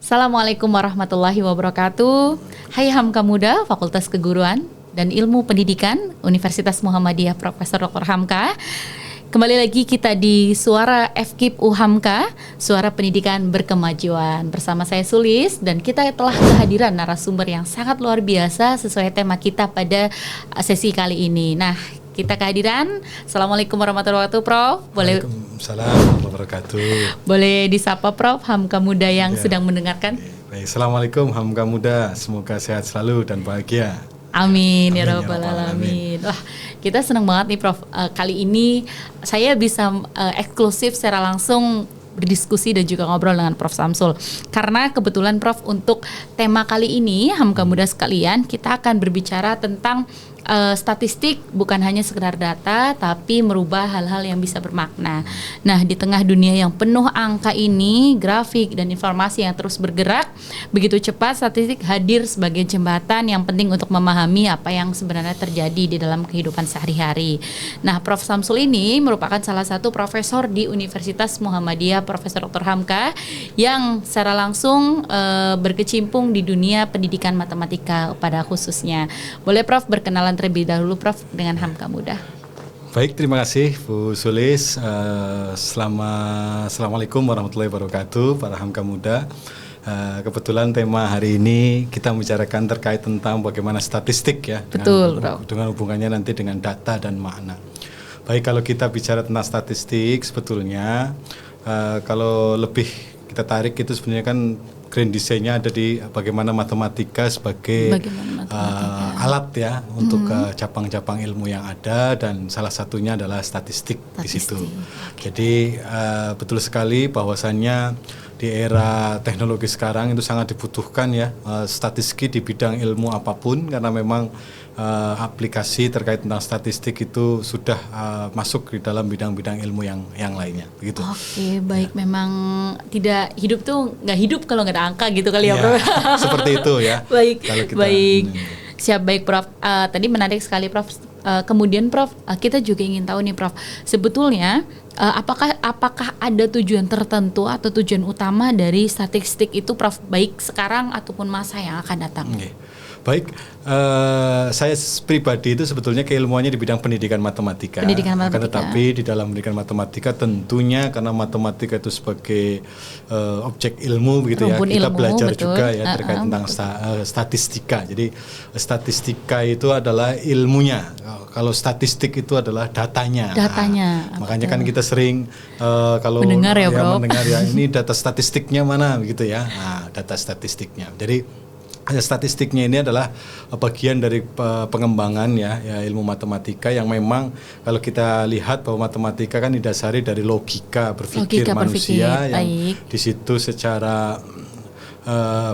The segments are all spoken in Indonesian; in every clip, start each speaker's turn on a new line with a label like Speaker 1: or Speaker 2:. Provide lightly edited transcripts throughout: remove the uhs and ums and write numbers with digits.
Speaker 1: Assalamualaikum warahmatullahi wabarakatuh. Hai Hamka Muda, Fakultas Keguruan dan Ilmu Pendidikan Universitas Muhammadiyah Profesor Dr. Hamka. Kembali lagi kita di Suara FKIP UHAMKA, Suara Pendidikan Berkemajuan. Bersama saya Sulis dan kita telah kehadiran narasumber yang sangat luar biasa sesuai tema kita pada sesi kali ini. Nah, kita kehadiran. Assalamualaikum warahmatullahi wabarakatuh, Prof. Boleh.
Speaker 2: Waalaikumsalam warahmatullahi wabarakatuh.
Speaker 1: Boleh disapa Prof, Hamka Muda yang sedang mendengarkan.
Speaker 2: Baik, Assalamualaikum Hamka Muda. Semoga sehat selalu dan bahagia.
Speaker 1: Amin, ya rabbal alamin. Wah, kita senang banget nih Prof. Kali ini saya bisa eksklusif secara langsung berdiskusi dan juga ngobrol dengan Prof. Samsul. Karena kebetulan Prof, untuk tema kali ini Hamka Muda sekalian, kita akan berbicara tentang statistik, bukan hanya sekedar data, tapi merubah hal-hal yang bisa bermakna. Nah, di tengah dunia yang penuh angka ini, grafik dan informasi yang terus bergerak begitu cepat, statistik hadir sebagai jembatan yang penting untuk memahami apa yang sebenarnya terjadi di dalam kehidupan sehari-hari. Nah, Prof. Samsul ini merupakan salah satu profesor di Universitas Muhammadiyah Profesor Dr. Hamka yang secara langsung berkecimpung di dunia pendidikan matematika pada khususnya. Boleh Prof berkenalan terlebih dahulu Prof dengan Hamka Muda.
Speaker 2: Baik, terima kasih Bu Sulis. Assalamualaikum warahmatullahi wabarakatuh para Hamka Muda. Kebetulan tema hari ini kita membicarakan terkait tentang bagaimana statistik ya.
Speaker 1: Betul,
Speaker 2: dengan hubungannya nanti dengan data dan makna. Baik, kalau kita bicara tentang statistik sebetulnya kalau lebih kita tarik itu sebenarnya kan grand design-nya ada di bagaimana matematika sebagai alat ya untuk cabang-cabang ilmu yang ada, dan salah satunya adalah statistik. Di situ. Jadi betul sekali bahwasannya di era teknologi sekarang itu sangat dibutuhkan ya statistik di bidang ilmu apapun, karena memang aplikasi terkait tentang statistik itu sudah masuk di dalam bidang-bidang ilmu yang lainnya, begitu.
Speaker 1: Oke, baik ya. Memang tidak hidup tuh nggak hidup kalau nggak ada angka gitu kali ya, Prof.
Speaker 2: Seperti itu ya.
Speaker 1: Baik, kalau kita, baik. Siap, baik Prof. Tadi menarik sekali Prof. Kemudian Prof, kita juga ingin tahu nih Prof, sebetulnya apakah ada tujuan tertentu atau tujuan utama dari statistik itu Prof, baik sekarang ataupun masa yang akan datang?
Speaker 2: Okay. Baik, saya pribadi itu sebetulnya keilmuannya di bidang pendidikan matematika. Akan tetapi di dalam pendidikan matematika tentunya karena matematika itu sebagai objek ilmu begitu ya, kita belajar betul. Juga ya terkait tentang statistika. Jadi statistika itu adalah ilmunya. Kalau statistik itu adalah datanya. Makanya kan kita sering kalau mendengar ya ini data statistiknya mana begitu ya. Nah, data statistiknya. Jadi statistiknya ini adalah bagian dari pengembangan ya ilmu matematika yang memang kalau kita lihat bahwa matematika kan didasari dari logika berpikir manusia yang di situ secara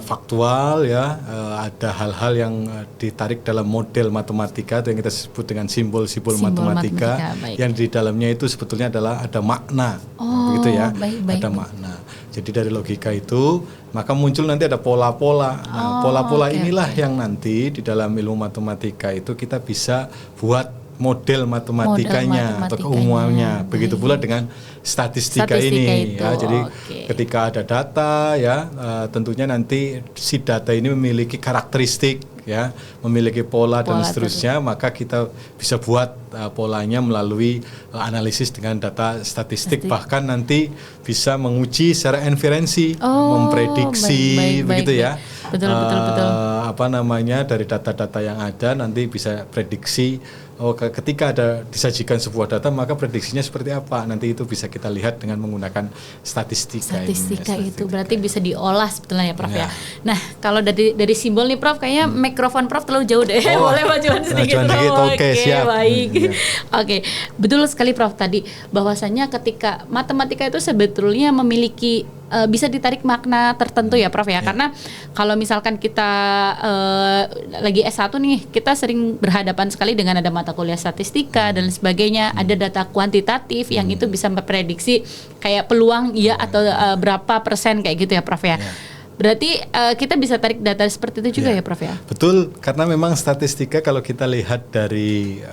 Speaker 2: faktual ya, ada hal-hal yang ditarik dalam model matematika atau yang kita sebut dengan simbol-simbol matematika yang di dalamnya itu sebetulnya adalah ada makna, begitu ya, ada makna. Jadi dari logika itu maka muncul nanti ada pola-pola. Nah, pola-pola inilah yang nanti di dalam ilmu matematika itu kita bisa buat model matematikanya atau keumumannya. Begitu pula dengan statistika ini ya. Jadi ketika ada data ya, tentunya nanti si data ini memiliki karakteristik ya, memiliki pola dan seterusnya, maka kita bisa buat polanya melalui analisis dengan data statistik, bahkan nanti bisa menguji secara inferensi, memprediksi begitu ya. Betul. Apa namanya, dari data-data yang ada nanti bisa prediksi. Ketika ada disajikan sebuah data, maka prediksinya seperti apa? Nanti itu bisa kita lihat dengan menggunakan statistika
Speaker 1: itu berarti bisa diolah sebetulnya ya Prof ya. Nah, kalau dari simbol nih Prof, kayaknya mikrofon Prof terlalu jauh deh. Boleh majuan sedikit Prof?
Speaker 2: Oke, siap.
Speaker 1: Baik. Oke, betul sekali Prof tadi bahwasanya ketika matematika itu sebetulnya memiliki bisa ditarik makna tertentu ya Prof ya. Karena kalau misalkan kita lagi S1 nih, kita sering berhadapan sekali dengan ada mata kuliah statistika dan sebagainya, ada data kuantitatif yang itu bisa memprediksi kayak peluang iya atau berapa persen kayak gitu ya Prof ya. Berarti kita bisa tarik data seperti itu juga ya Prof ya?
Speaker 2: Betul, karena memang statistika kalau kita lihat dari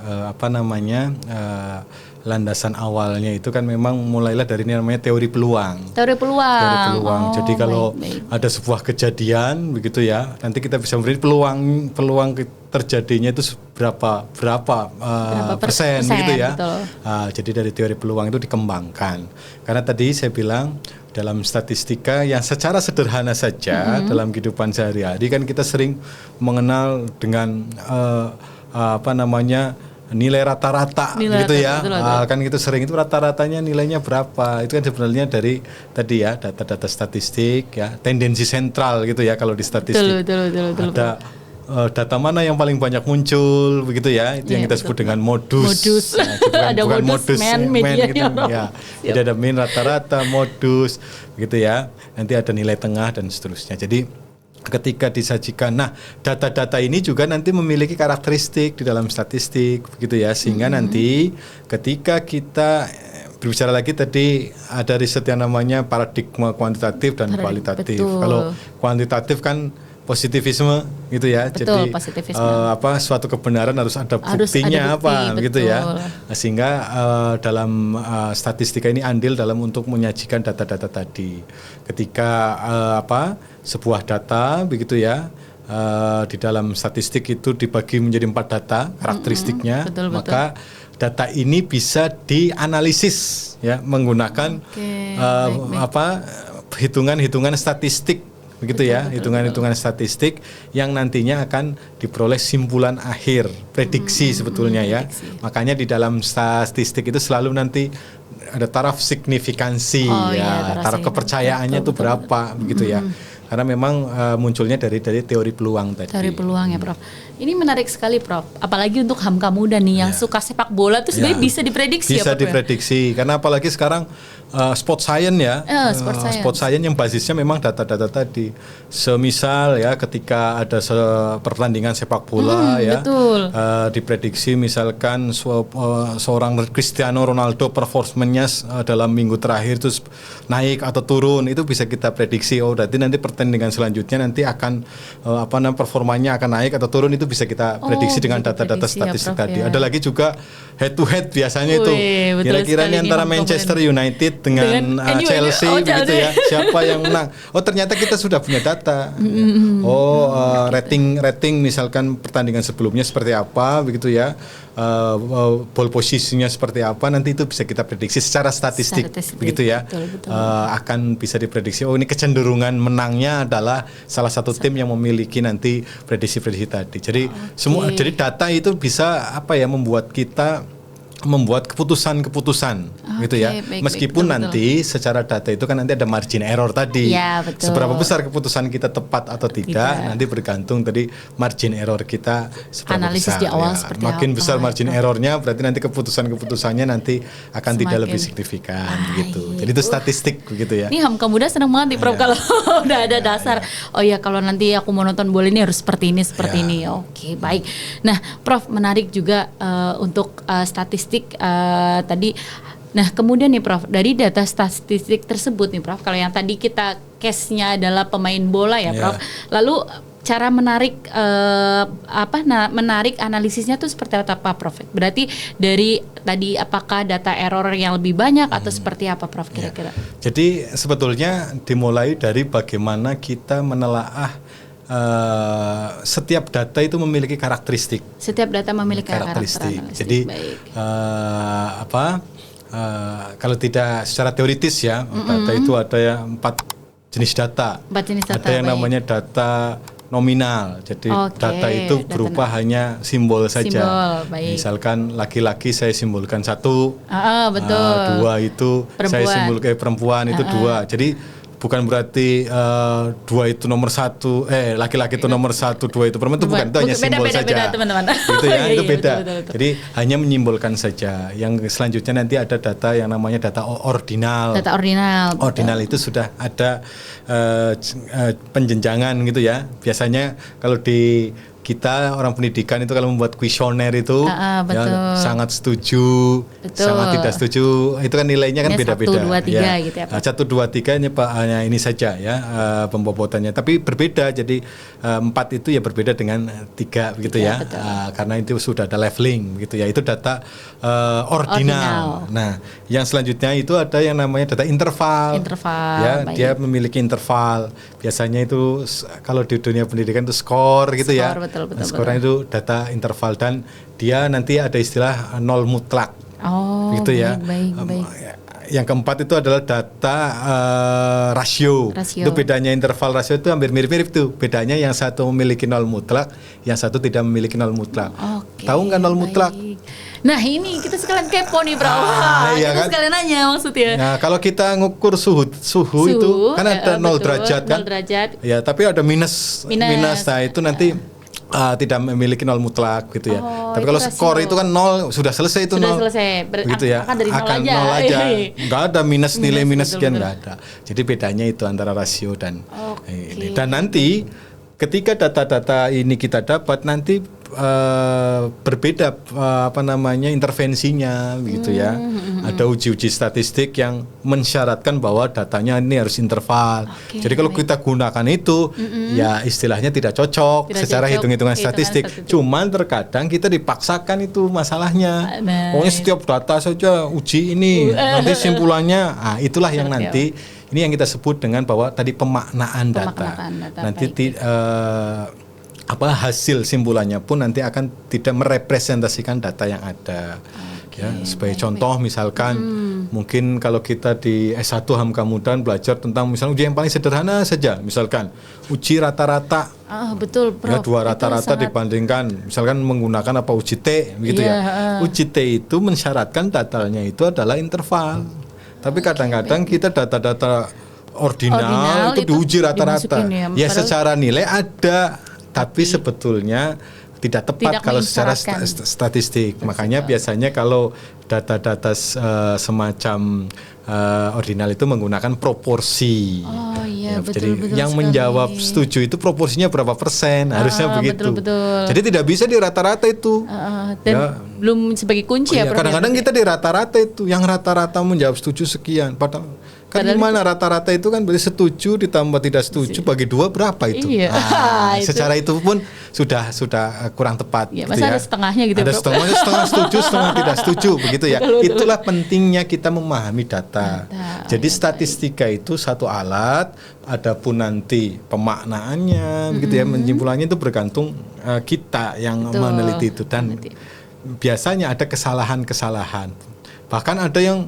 Speaker 2: landasan awalnya itu kan memang mulailah dari ini namanya teori peluang.
Speaker 1: Teori peluang.
Speaker 2: Jadi kalau ada sebuah kejadian begitu ya, nanti kita bisa memberi peluang terjadinya itu berapa persen begitu ya. Jadi dari teori peluang itu dikembangkan. Karena tadi saya bilang dalam statistika yang secara sederhana saja dalam kehidupan sehari-hari kan kita sering mengenal dengan nilai rata-rata gitu ya. Kan gitu sering itu rata-ratanya nilainya berapa. Itu kan sebenarnya dari tadi ya data-data statistik ya, tendensi sentral gitu ya kalau di statistik. Betul. Ada data mana yang paling banyak muncul begitu ya. Itu yang kita sebut dengan modus. Nah, bukan modus man gitu ya. Jadi ada mean, rata-rata, modus begitu ya. Nanti ada nilai tengah dan seterusnya. Jadi ketika disajikan, nah data-data ini juga nanti memiliki karakteristik di dalam statistik begitu ya, sehingga nanti ketika kita berbicara lagi tadi ada riset yang namanya paradigma kuantitatif dan kualitatif. Kalau kuantitatif kan positivisme gitu ya. Betul, jadi suatu kebenaran harus ada buktinya gitu ya. Sehingga dalam statistika ini andil dalam untuk menyajikan data-data tadi. Ketika sebuah data begitu ya, di dalam statistik itu dibagi menjadi 4 data karakteristiknya, maka data ini bisa dianalisis ya menggunakan hitungan-hitungan statistik begitu ya, hitungan-hitungan statistik yang nantinya akan diperoleh simpulan akhir, prediksi sebetulnya ya. Makanya di dalam statistik itu selalu nanti ada taraf signifikansi taraf kepercayaannya itu berapa begitu ya. Karena memang munculnya dari teori peluang tadi. Teori
Speaker 1: peluang ya Prof. Ini menarik sekali Prof. Apalagi untuk Hamka muda nih yang suka sepak bola tuh sebenarnya bisa diprediksi
Speaker 2: bisa diprediksi. Karena apalagi sekarang sport science ya. Sport science yang basisnya memang data-data tadi. Semisal ya ketika ada pertandingan sepak bola diprediksi misalkan seorang Cristiano Ronaldo performanya dalam minggu terakhir itu naik atau turun, itu bisa kita prediksi. Berarti nanti pertandingan selanjutnya nanti akan performanya akan naik atau turun, itu bisa kita prediksi dengan data-data statistik tadi. Ada lagi juga head to head biasanya itu. Kira-kira ini antara Manchester United dengan Chelsea begitu ya. Siapa yang menang? Ternyata kita sudah punya data. Rating misalkan pertandingan sebelumnya seperti apa begitu ya. Ball posisinya seperti apa, nanti itu bisa kita prediksi secara statistik begitu ya. Betul. Akan bisa diprediksi ini kecenderungan menangnya adalah salah satu tim yang memiliki nanti prediksi-prediksi tadi. Jadi jadi data itu bisa membuat kita membuat keputusan-keputusan gitu ya. Meskipun nanti secara data itu kan nanti ada margin error tadi. Ya, seberapa besar keputusan kita tepat atau tidak nanti bergantung tadi margin error kita seberapa
Speaker 1: analisis
Speaker 2: besar.
Speaker 1: Di awal seperti
Speaker 2: makin besar margin errornya berarti nanti keputusannya nanti akan tidak lebih signifikan gitu. Jadi itu statistik begitu ya.
Speaker 1: Ini Hamka muda senang banget nih Prof kalau udah ada dasar. Kalau nanti aku mau nonton bola ini harus seperti ini. Oke, baik. Nah, Prof menarik juga untuk statistik tadi. Nah kemudian nih Prof, dari data statistik tersebut nih Prof, kalau yang tadi kita case-nya adalah pemain bola ya Prof, lalu cara menarik menarik analisisnya tuh seperti apa Prof? Berarti dari tadi apakah data error yang lebih banyak atau seperti apa Prof kira-kira?
Speaker 2: Jadi sebetulnya dimulai dari bagaimana kita menelaah setiap data itu memiliki karakteristik.
Speaker 1: Setiap data memiliki karakteristik.
Speaker 2: Jadi kalau tidak secara teoritis ya, data itu ada yang 4 jenis data. Ada yang namanya data nominal. Jadi data itu berupa hanya simbol saja. Misalkan laki-laki saya simbolkan 1, 2 itu perempuan. Saya simbolkan perempuan itu 2. Jadi bukan berarti 2 itu nomor 1, laki-laki itu nomor 1, 2 itu perempuan, itu bukan, itu hanya simbol saja. Beda teman-teman. Gitu ya, itu beda. Betul. Jadi hanya menyimbolkan saja. Yang selanjutnya nanti ada data yang namanya data ordinal.
Speaker 1: Data ordinal.
Speaker 2: Ordinal itu sudah ada penjenjangan gitu ya. Biasanya kalau di kita orang pendidikan itu kalau membuat kuesioner itu ya, sangat setuju, sangat tidak setuju, itu kan nilainya kan beda-beda.
Speaker 1: 1, 2, 3 gitu ya Pak.
Speaker 2: 1, 2, 3 hanya ini saja ya pembobotannya, tapi berbeda. Jadi 4 itu ya berbeda dengan 3 begitu ya, karena itu sudah ada leveling gitu ya. Itu data ordinal. Nah, yang selanjutnya itu ada yang namanya data interval. Ya, baik. Dia memiliki interval. Biasanya itu kalau di dunia pendidikan itu skor gitu ya.
Speaker 1: Betul,
Speaker 2: Skornya itu data interval dan dia nanti ada istilah nol mutlak. Gitu ya.
Speaker 1: Baik.
Speaker 2: Yang keempat itu adalah data rasio. Itu bedanya interval rasio itu hampir mirip-mirip tuh. Bedanya yang satu memiliki nol mutlak, yang satu tidak memiliki nol mutlak. Tahu nggak nol mutlak?
Speaker 1: Nah ini kita sekalian kepo nih bro,
Speaker 2: iya
Speaker 1: kita
Speaker 2: kan?
Speaker 1: sekalian nanya maksudnya.
Speaker 2: Nah kalau kita ngukur suhu itu kan ada 0 derajat kan?
Speaker 1: 0 derajat.
Speaker 2: Ya tapi ada minus. Nah itu nanti tidak memiliki nol mutlak gitu ya. Tapi kalau skor itu kan 0 sudah selesai itu 0.
Speaker 1: Sudah selesai.
Speaker 2: Gitu ya. Akan 0 aja. Nggak ada nilai minus sekian nggak ada. Jadi bedanya itu antara rasio dan ini. Dan nanti ketika data-data ini kita dapat nanti berbeda intervensinya gitu ya. Ada uji-uji statistik yang mensyaratkan bahwa datanya ini harus interval. Jadi kalau kita gunakan itu ya istilahnya tidak cocok secara hitung-hitungan statistik. Cuman terkadang kita dipaksakan itu masalahnya. Pokoknya setiap data saja uji ini nanti simpulannya itulah yang nanti ini yang kita sebut dengan bahwa tadi pemaknaan data. Nanti hasil simpulannya pun nanti akan tidak merepresentasikan data yang ada. Sebagai contoh misalkan mungkin kalau kita di S1 Hamka Mudan belajar tentang misalnya uji yang paling sederhana saja, misalkan uji rata-rata.
Speaker 1: Betul, Prof.
Speaker 2: Ya, 2 rata-rata dibandingkan misalkan menggunakan uji T gitu ya. Uji T itu mensyaratkan datanya itu adalah interval. Tapi kadang-kadang kita data-data ordinal itu diuji rata-rata. Ya secara nilai ada, tapi sebetulnya tidak tepat kalau secara statistik. Makanya biasanya kalau data-data semacam ordinal itu menggunakan proporsi. Jadi yang menjawab setuju itu proporsinya berapa persen, harusnya begitu. Betul. Jadi tidak bisa di rata-rata itu.
Speaker 1: Dan belum sebagai kunci ya.
Speaker 2: Kadang-kadang kita di rata-rata itu, yang rata-rata menjawab setuju sekian. Kan gimana rata-rata itu kan berarti setuju ditambah tidak setuju bagi 2 berapa itu? Secara itu pun sudah kurang tepat.
Speaker 1: Masa gitu ada setengahnya gitu.
Speaker 2: Ada setengah setuju, setengah tidak setuju begitu ya. Betul. Itulah pentingnya kita memahami data. Jadi statistika itu satu alat, adapun nanti pemaknaannya begitu ya, menyimpulkannya itu bergantung kita yang meneliti itu dan biasanya ada kesalahan-kesalahan. Bahkan ada yang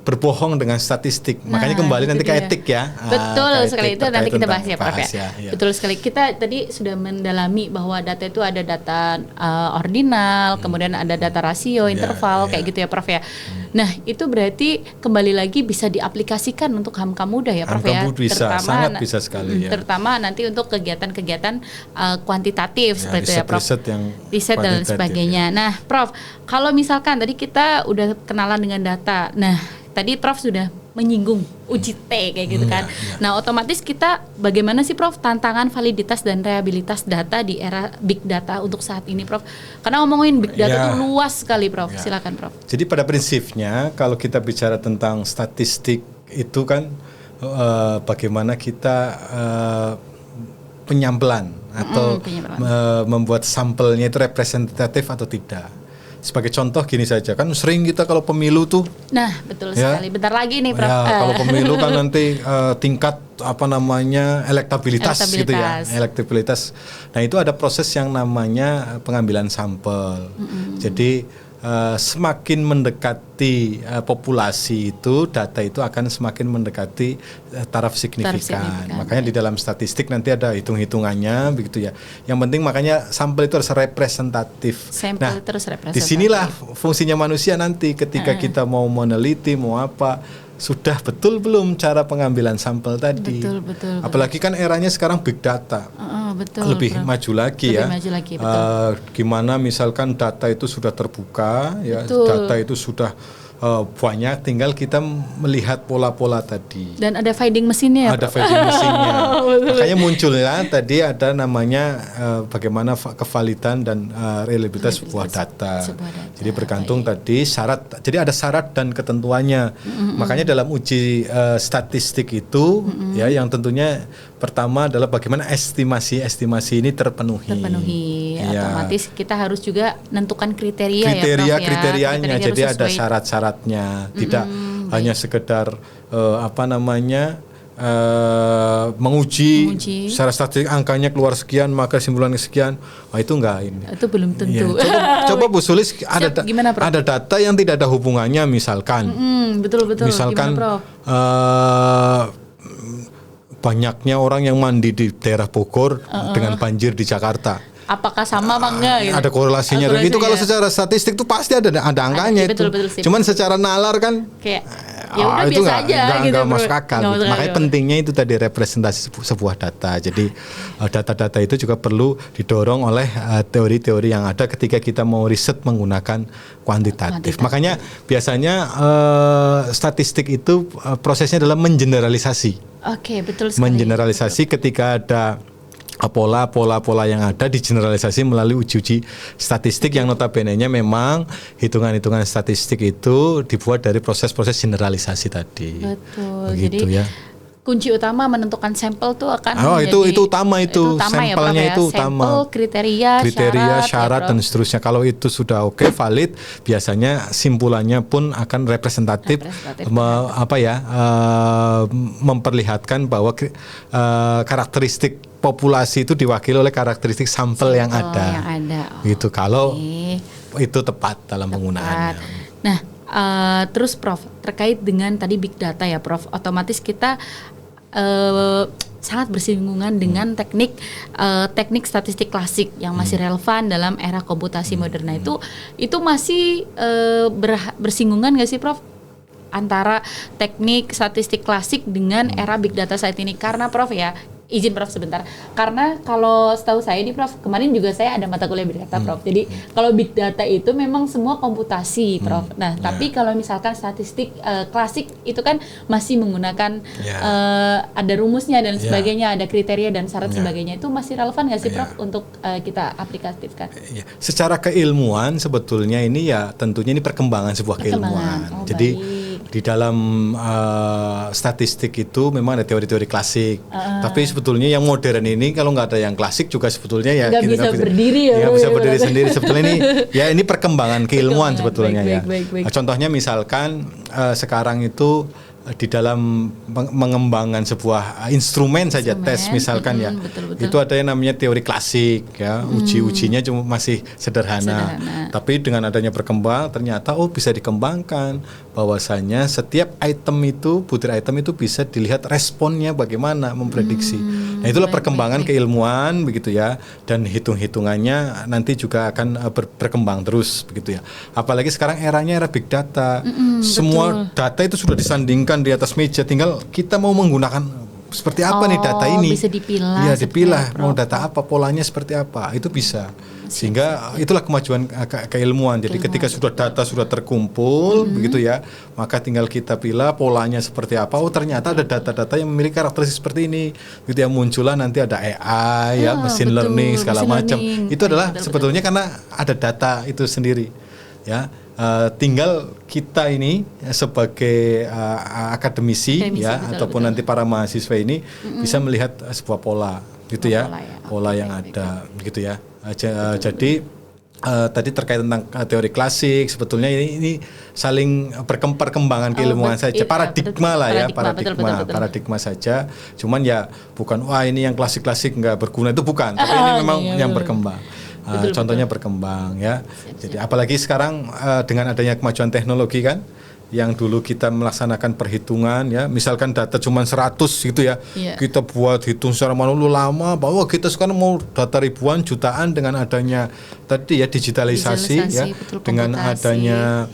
Speaker 2: berbohong dengan statistik. Makanya kembali nanti ke etik ya.
Speaker 1: Betul sekali, itu nanti kita bahas ya Prof ya. Betul sekali. Kita tadi sudah mendalami bahwa data itu ada data ordinal, kemudian ada data rasio, interval kayak gitu ya Prof ya. Nah, itu berarti kembali lagi bisa diaplikasikan untuk Hamka Muda ya Prof ya.
Speaker 2: Bisa, sangat bisa sekali ya.
Speaker 1: Terutama nanti untuk kegiatan-kegiatan kuantitatif seperti itu ya Prof. Riset dan sebagainya. Nah, Prof, kalau misalkan tadi kita udah kenalan dengan data. Nah, tadi Prof sudah menyinggung uji T kayak gitu kan. Nah, otomatis kita bagaimana sih Prof tantangan validitas dan reliabilitas data di era big data untuk saat ini Prof? Karena ngomongin big data itu luas sekali Prof. Silakan Prof.
Speaker 2: Jadi pada prinsipnya kalau kita bicara tentang statistik itu kan bagaimana kita penyampelan atau membuat sampelnya itu representatif atau tidak. Sebagai contoh gini saja, kan sering kita kalau pemilu tuh.
Speaker 1: Nah, betul sekali. Bentar lagi nih, Prof.
Speaker 2: Kalau pemilu kan nanti tingkat elektabilitas gitu ya. Elektabilitas. Nah, itu ada proses yang namanya pengambilan sampel. Jadi semakin mendekati populasi itu, data itu akan semakin mendekati taraf signifikan. Makanya di dalam statistik nanti ada hitung-hitungannya begitu ya. Yang penting makanya sampel itu harus representatif.
Speaker 1: Sampel itu harus representatif.
Speaker 2: Disinilah fungsinya manusia nanti ketika kita mau meneliti, mau apa, sudah betul belum cara pengambilan sampel tadi. Betul. Apalagi kan eranya sekarang big data. Lebih maju lagi ya. Gimana misalkan data itu sudah terbuka ya, data itu sudah banyak, tinggal kita melihat pola-pola tadi.
Speaker 1: Dan ada finding mesinnya ya?
Speaker 2: Ada finding mesinnya. Makanya munculnya tadi ada namanya bagaimana kevalidan dan reliabilitas sebuah data. Jadi bergantung tadi syarat. Jadi ada syarat dan ketentuannya. Makanya dalam uji statistik itu ya yang tentunya pertama adalah bagaimana estimasi ini terpenuhi.
Speaker 1: Ya. Otomatis kita harus juga menentukan kriteria ya, Prof, ya.
Speaker 2: Kriterianya. Jadi ada syarat-syaratnya. Tidak hanya sekedar menguji secara statistik angkanya keluar sekian maka kesimpulannya sekian. Itu enggak ini.
Speaker 1: Itu belum tentu.
Speaker 2: Ya, coba Bu Sulis ada data yang tidak ada hubungannya misalkan.
Speaker 1: Betul.
Speaker 2: Misalkan
Speaker 1: gimana, Prof?
Speaker 2: Banyaknya orang yang mandi di daerah Bogor dengan banjir di Jakarta.
Speaker 1: Apakah sama apa enggak gitu?
Speaker 2: Ada korelasinya. Dan itu kalau secara statistik itu pasti ada angkanya itu.
Speaker 1: Betul,
Speaker 2: cuman secara nalar kan kayak
Speaker 1: ya udah
Speaker 2: itu
Speaker 1: biasa aja gitu.
Speaker 2: Enggak masuk akal. Gitu. Makanya pentingnya itu tadi representasi sebuah data. Jadi data-data itu juga perlu didorong oleh teori-teori yang ada ketika kita mau riset menggunakan kuantitatif. Makanya biasanya statistik itu prosesnya adalah mengeneralisasi.
Speaker 1: Oke, betul sekali.
Speaker 2: Mengeneralisasi ketika ada pola-pola yang ada digeneralisasi melalui uji-uji statistik yang notabene-nya memang hitungan-hitungan statistik itu dibuat dari proses-proses generalisasi tadi.
Speaker 1: Betul.
Speaker 2: Begitu. Jadi ya.
Speaker 1: Kunci utama menentukan sampel tuh akan
Speaker 2: itu utama itu sampelnya itu utama.
Speaker 1: Kriteria,
Speaker 2: syarat dan seterusnya. Kalau itu sudah oke, valid, biasanya simpulannya pun akan representatif. Memperlihatkan bahwa karakteristik populasi itu diwakili oleh karakteristik sampel yang ada. Gitu kalau itu tepat dalam penggunaannya.
Speaker 1: Nah, terus Prof, terkait dengan tadi big data ya Prof, otomatis kita sangat bersinggungan dengan teknik statistik klasik yang masih relevan dalam era komputasi modern. Itu masih bersinggungan nggak sih Prof antara teknik statistik klasik dengan era big data saat ini? Karena Prof ya, izin Prof sebentar. Karena kalau setahu saya nih Prof, kemarin juga saya ada mata kuliah big data Prof. Jadi kalau big data itu memang semua komputasi Prof. Nah, tapi kalau misalkan statistik klasik itu kan masih menggunakan ada rumusnya dan sebagainya, ada kriteria dan syarat sebagainya. Itu masih relevan nggak sih Prof untuk kita aplikatifkan?
Speaker 2: Secara keilmuan sebetulnya ini ya tentunya ini perkembangan sebuah keilmuan. Jadi di dalam statistik itu memang ada teori-teori klasik. Tapi sebetulnya yang modern ini kalau nggak ada yang klasik juga sebetulnya ya
Speaker 1: nggak bisa berdiri ya.
Speaker 2: Nggak bisa berdiri sendiri. Sebetulnya ini perkembangan keilmuan sebetulnya ya. Contohnya misalkan sekarang itu di dalam mengembangkan sebuah instrumen saja tes misalkan betul. Itu ada yang namanya teori klasik ya, ujinya cuma masih sederhana. Tapi dengan adanya berkembang ternyata bisa dikembangkan bahwasanya setiap butir item itu bisa dilihat responnya bagaimana memprediksi. Nah itulah perkembangan keilmuan begitu ya, dan hitung-hitungannya nanti juga akan berkembang terus begitu ya. Apalagi sekarang era big data. Semua data itu sudah disandingkan di atas meja, tinggal kita mau menggunakan seperti apa nih data ini.
Speaker 1: Bisa dipilah.
Speaker 2: Iya, dipilah mau data apa, polanya seperti apa, itu bisa. Sehingga itulah kemajuan keilmuan. Jadi ketika data sudah terkumpul begitu ya, maka tinggal kita pilih polanya seperti apa. Ternyata ada data-data yang memiliki karakteristik seperti ini. Gitu ya, muncullah nanti ada AI machine learning segala macam. Itu adalah sebetulnya karena ada data itu sendiri. Ya. Tinggal kita ini sebagai akademisi ataupun nanti para mahasiswa ini bisa melihat sebuah pola gitu ya, pola yang ada gitu ya. Jadi tadi terkait tentang teori klasik, sebetulnya ini saling perkembangan keilmuan saja, paradigma lah ya, paradigma saja. Cuman ya bukan ini yang klasik enggak berguna, itu bukan, tapi ini memang yang berkembang. Contohnya berkembang ya. Jadi apalagi sekarang dengan adanya kemajuan teknologi kan, yang dulu kita melaksanakan perhitungan ya, misalkan data cuma 100 gitu ya, kita buat hitung secara manual lama, bahwa kita sekarang mau data ribuan jutaan dengan adanya tadi ya digitalisasi ya, dengan adanya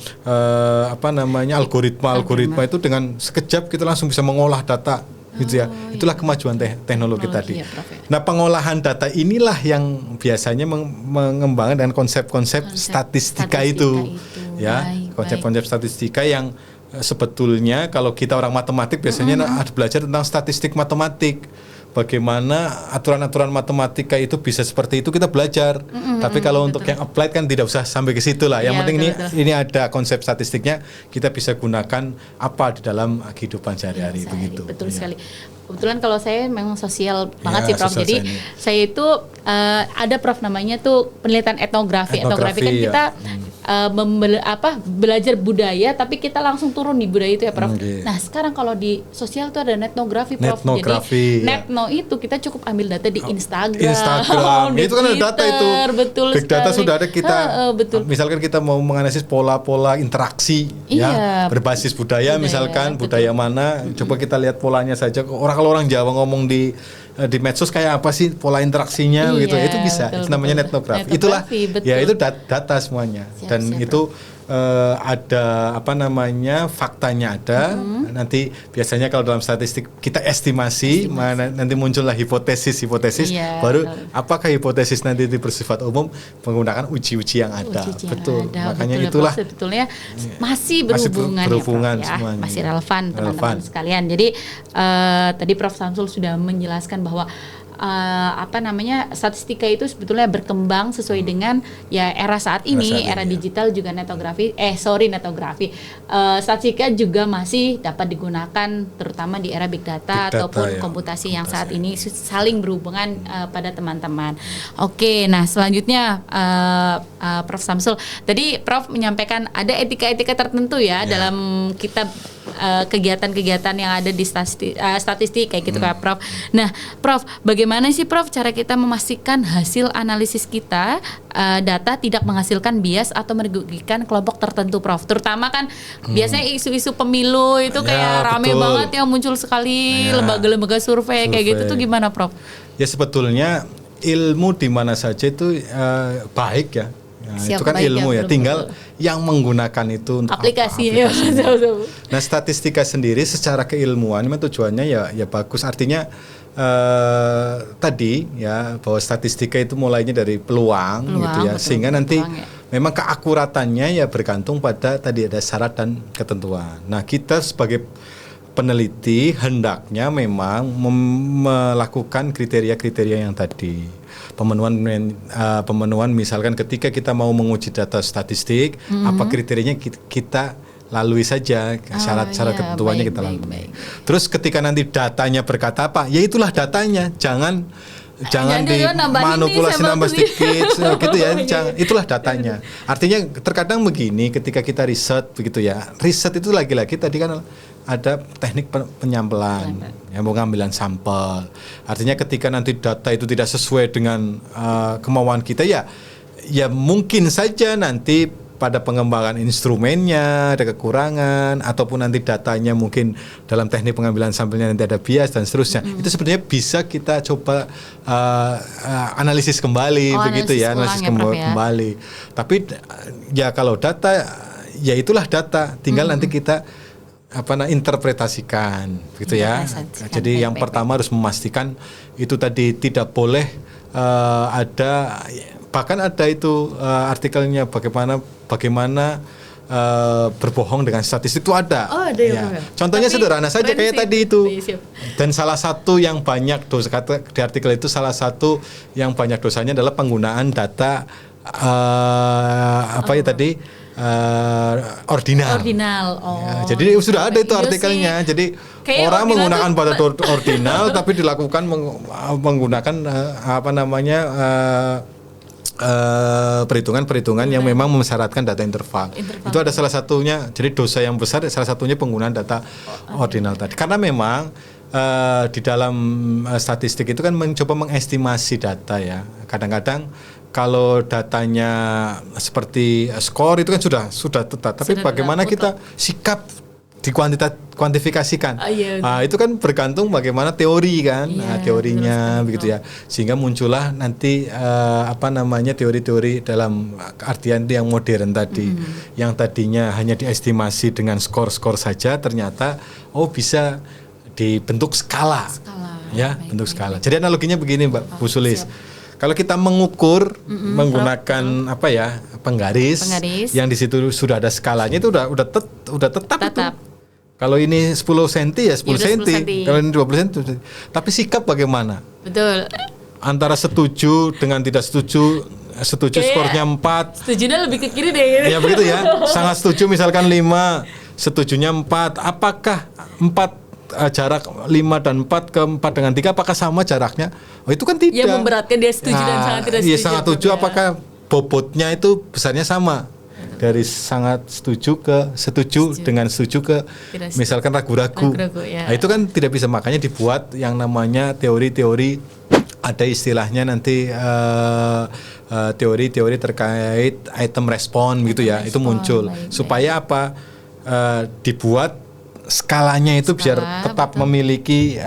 Speaker 2: algoritma itu dengan sekejap kita langsung bisa mengolah data gitu ya. Itulah kemajuan teknologi tadi. Nah, pengolahan data inilah yang biasanya mengembangkan dengan konsep-konsep statistika itu ya. Konsep-konsep statistika yang sebetulnya kalau kita orang matematik biasanya ada belajar tentang statistik matematik. Bagaimana aturan-aturan matematika itu bisa seperti itu kita belajar. Tapi kalau untuk yang applied kan tidak usah sampai ke situ lah. Yang penting ini ada konsep statistiknya, kita bisa gunakan apa di dalam kehidupan sehari-hari begitu.
Speaker 1: Betul sekali. Kebetulan kalau saya memang sosial banget sih Prof. Jadi saya itu ada Prof namanya tuh penelitian etnografi. Etnografi kan kita belajar budaya tapi kita langsung turun di budaya itu ya Prof. Nah sekarang kalau di sosial tuh ada netnografi Prof. Jadi netno itu kita cukup ambil data di Instagram
Speaker 2: di itu kan ada data itu.
Speaker 1: Betul
Speaker 2: Big data sudah ada kita. Misalkan kita mau menganalisis pola-pola interaksi ya berbasis budaya misalkan budaya mana, coba kita lihat polanya saja. Kalau orang Jawa ngomong di medsos kayak apa sih pola interaksinya gitu, itu bisa. Itu namanya netnografi. Itulah ya itu data semuanya. Dan itu ada faktanya ada. Nanti biasanya kalau dalam statistik kita estimasi. Nanti muncullah hipotesis baru apakah hipotesis nanti bersifat umum menggunakan uji-uji yang ada. Makanya itulah
Speaker 1: sebetulnya masih berhubungan ya, semuanya. Masih relevan teman-teman sekalian. Jadi tadi Prof Samsul sudah menjelaskan bahwa statistika itu sebetulnya berkembang sesuai dengan ya era saat ini, era digital juga netnografi. Statistika juga masih dapat digunakan terutama di era big data ataupun komputasi yang saat ini saling berhubungan pada teman-teman. Oke, nah selanjutnya Prof Samsul, tadi Prof menyampaikan ada etika-etika tertentu ya dalam kitab kegiatan-kegiatan yang ada di statistik kayak gitu kayak Prof. Nah, Prof, bagaimana sih Prof cara kita memastikan hasil analisis kita data tidak menghasilkan bias atau merugikan kelompok tertentu, Prof? Terutama kan biasanya isu-isu pemilu itu kayak rame banget yang muncul sekali lembaga-lembaga survei kayak gitu tuh gimana, Prof?
Speaker 2: Ya sebetulnya ilmu di mana saja itu baik ya. Itu kan ilmu ya, tinggal yang menggunakan itu untuk
Speaker 1: aplikasinya.
Speaker 2: Nah, statistika sendiri secara keilmuan memang tujuannya ya bagus. Artinya tadi ya bahwa statistika itu mulainya dari peluang gitu ya, sehingga nanti memang keakuratannya ya bergantung pada tadi ada syarat dan ketentuan. Nah, kita sebagai peneliti hendaknya memang melakukan kriteria-kriteria yang tadi. Pemenuhan misalkan ketika kita mau menguji data statistik, apa kriterianya kita lalui saja, syarat-syarat ketentuannya kita lalui. Terus ketika nanti datanya berkata apa, ya itulah datanya, jangan dimanipulasi nambah sedikit gitu ya. Itulah datanya. Artinya terkadang begini, ketika kita riset begitu ya, riset itu lagi-lagi tadi kan ada teknik penyampelan, pengambilan sampel. Artinya ketika nanti data itu tidak sesuai dengan kemauan kita ya mungkin saja nanti pada pengembangan instrumennya ada kekurangan, ataupun nanti datanya mungkin dalam teknik pengambilan sampelnya nanti ada bias dan seterusnya. Itu sebenarnya bisa kita coba analisis kembali analisis kembali. Tapi ya kalau data ya itulah data, tinggal nanti kita interpretasikan gitu ya. Jadi yang pertama harus memastikan itu tadi tidak boleh ada, bahkan ada itu artikelnya bagaimana berbohong dengan statistik itu ada. Contohnya sederhana saja kayak tadi itu. Dan salah satu yang banyak dosa, kata di artikel itu salah satu yang banyak dosanya adalah penggunaan data ordinal. Ya, jadi sudah ada itu artikelnya. Jadi kayak orang menggunakan pada ordinal tapi dilakukan menggunakan perhitungan yang memang mensyaratkan data interval. Itu ada salah satunya. Jadi dosa yang besar salah satunya penggunaan data ordinal tadi. Karena memang di dalam statistik itu kan mencoba mengestimasi data ya. Kadang-kadang kalau datanya seperti skor itu kan sudah tetap, tapi bagaimana kita sikap dikuantifikasikan. Itu kan bergantung bagaimana teori kan, teorinya begitu ya, sehingga muncullah nanti teori-teori dalam artian yang modern tadi, yang tadinya hanya diestimasi dengan skor-skor saja, ternyata bisa dibentuk skala. Bentuk skala. Jadi analoginya begini Mbak Bu Sulis. Kalau kita mengukur menggunakan penggaris. Yang di situ sudah ada skalanya itu udah tetap. Itu. Kalau ini 10 cm ya 10 cm. Kalau ini 20 cm. Tapi sikap bagaimana?
Speaker 1: Betul.
Speaker 2: Antara setuju dengan tidak setuju skornya 4.
Speaker 1: Setujunya lebih ke kiri deh.
Speaker 2: Ya begitu ya. Sangat setuju misalkan 5, setujunya 4. Apakah 4 jarak 5 dan 4 ke 4 dengan 3 apakah sama jaraknya? Oh itu kan tidak.
Speaker 1: Yang memberatkan dia setuju dan sangat tidak setuju.
Speaker 2: Iya sangat setuju apakah bobotnya itu besarnya sama? Dari sangat setuju ke setuju dengan setuju ke misalkan ragu-ragu.
Speaker 1: Ya.
Speaker 2: Nah, itu kan tidak bisa, makanya dibuat yang namanya teori-teori, ada istilahnya nanti teori-teori terkait item respon gitu ya, itu muncul supaya apa? Dibuat skalanya itu biar tetap memiliki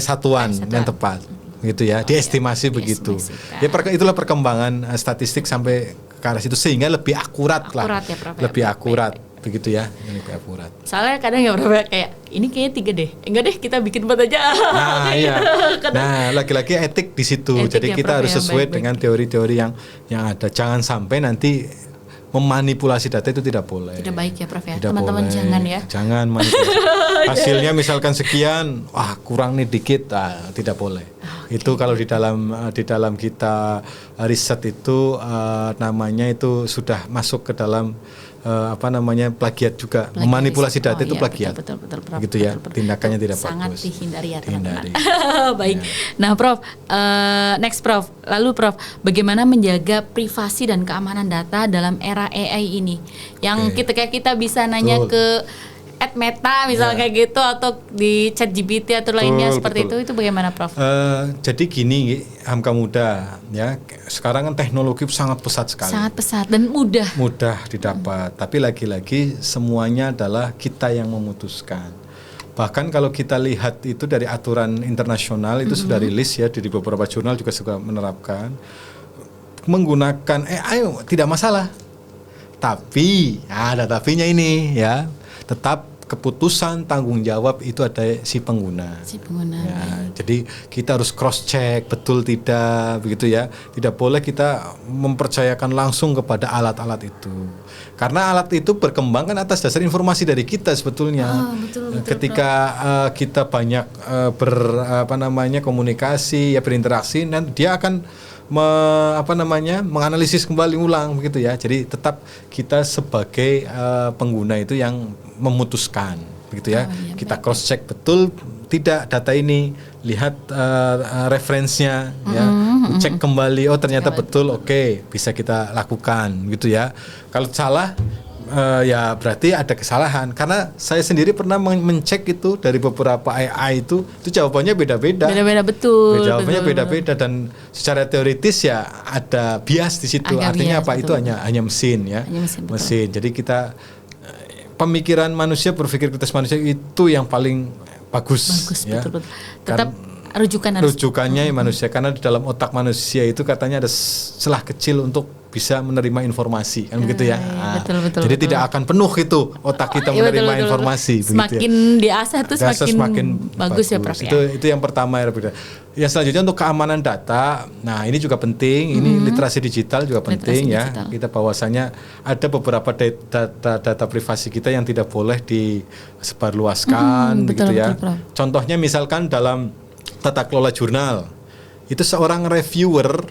Speaker 2: satuan yang tepat gitu ya, diestimasi begitu. Ya itulah perkembangan statistik sampai ke arah situ sehingga lebih akurat lah. Ya, Prof, lebih akurat begitu ya, lebih akurat.
Speaker 1: Soalnya kadang ya Prof kayak ini kayaknya 3 deh. Enggak deh, kita bikin 4 aja.
Speaker 2: Nah, iya. Nah, lagi-lagi etik di situ. Jadi ya, kita harus sesuai dengan teori-teori yang ada. Jangan sampai nanti memanipulasi data itu tidak boleh.
Speaker 1: Tidak baik ya Prof ya. Teman-teman jangan ya.
Speaker 2: Jangan manipulasi. Hasilnya misalkan sekian, kurang nih dikit, tidak boleh. Itu kalau di dalam kita riset itu namanya itu sudah masuk ke dalam plagiat juga. Memanipulasi data itu plagiat.
Speaker 1: Betul, Prof.
Speaker 2: Gitu ya. Tindakannya tidak
Speaker 1: sangat
Speaker 2: bagus.
Speaker 1: Sangat dihindari ya teman-teman. Baik. Ya. Nah, Prof, next Prof. Lalu Prof, bagaimana menjaga privasi dan keamanan data dalam era AI ini? Yang kita bisa nanya ke @meta misalnya kayak gitu, atau di ChatGPT atau lainnya seperti itu bagaimana Prof?
Speaker 2: Jadi gini, Hamka Muda ya, sekarang kan teknologi sangat pesat sekali.
Speaker 1: Sangat pesat dan mudah
Speaker 2: didapat. Tapi lagi-lagi semuanya adalah kita yang memutuskan. Bahkan kalau kita lihat itu dari aturan internasional itu sudah rilis ya, di beberapa jurnal juga sudah menerapkan menggunakan AI tidak masalah. Tapi ada tapinya ini ya. Tetap keputusan tanggung jawab itu ada si pengguna. Ya, jadi kita harus cross check betul tidak begitu ya. Tidak boleh kita mempercayakan langsung kepada alat-alat itu. Karena alat itu berkembang kan atas dasar informasi dari kita sebetulnya. Betul, ketika kita banyak komunikasi ya, berinteraksi, dan dia akan menganalisis kembali ulang begitu ya. Jadi tetap kita sebagai pengguna itu yang memutuskan begitu ya. Kita cross check betul tidak data ini, lihat referensinya ya, cek kembali ternyata betul, oke, bisa kita lakukan gitu ya. Kalau salah ya berarti ada kesalahan, karena saya sendiri pernah mencek itu dari beberapa AI itu jawabannya beda-beda
Speaker 1: betul.
Speaker 2: Jawabannya beda-beda dan secara teoritis ya ada bias di situ. Artinya apa? Itu hanya mesin ya. Mesin. Jadi kita pemikiran manusia, berpikir kritis manusia itu yang paling bagus ya.
Speaker 1: Betul. Tetap
Speaker 2: rujukannya manusia, karena di dalam otak manusia itu katanya ada celah kecil untuk bisa menerima informasi kan begitu ya.
Speaker 1: Betul,
Speaker 2: jadi tidak akan penuh itu otak kita menerima informasi.
Speaker 1: Semakin diasah tuh semakin bagus ya Prof ya.
Speaker 2: Itu yang pertama ya. Yang selanjutnya untuk keamanan data. Nah, ini juga penting. Ini literasi digital juga penting ya. Kita bahwasanya ada beberapa data privasi kita yang tidak boleh disebarluaskan begitu ya. Betul, contohnya misalkan dalam tata kelola jurnal. Itu seorang reviewer,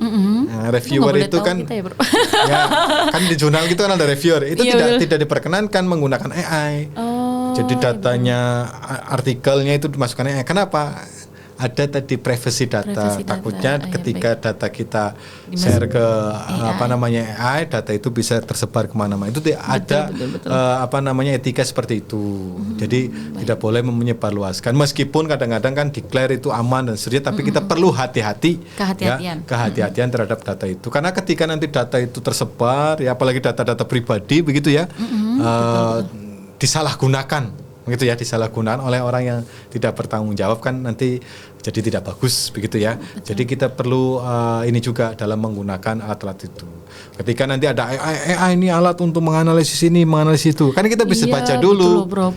Speaker 2: reviewer itu kan, ya, kan di jurnal gitu kan ada reviewer, itu tidak diperkenankan menggunakan AI. Jadi datanya, artikelnya itu dimasukkan AI. Kenapa? Ada tadi privacy data. Takutnya ketika data kita share ke AI, data itu bisa tersebar kemana-mana. Itu ada etika seperti itu. Jadi tidak boleh menyebarluaskan. Meskipun kadang-kadang kan declare itu aman dan seterusnya, tapi kita perlu kehati-hatian terhadap data itu. Karena ketika nanti data itu tersebar, ya apalagi data-data pribadi begitu ya, disalahgunakan. Gitu ya, disalahgunakan oleh orang yang tidak bertanggung jawab, kan nanti jadi tidak bagus begitu ya. Betul. Jadi kita perlu ini juga dalam menggunakan alat-alat itu. Ketika nanti ada AI ini alat untuk menganalisis ini, menganalisis itu, kan kita bisa baca dulu
Speaker 1: betul,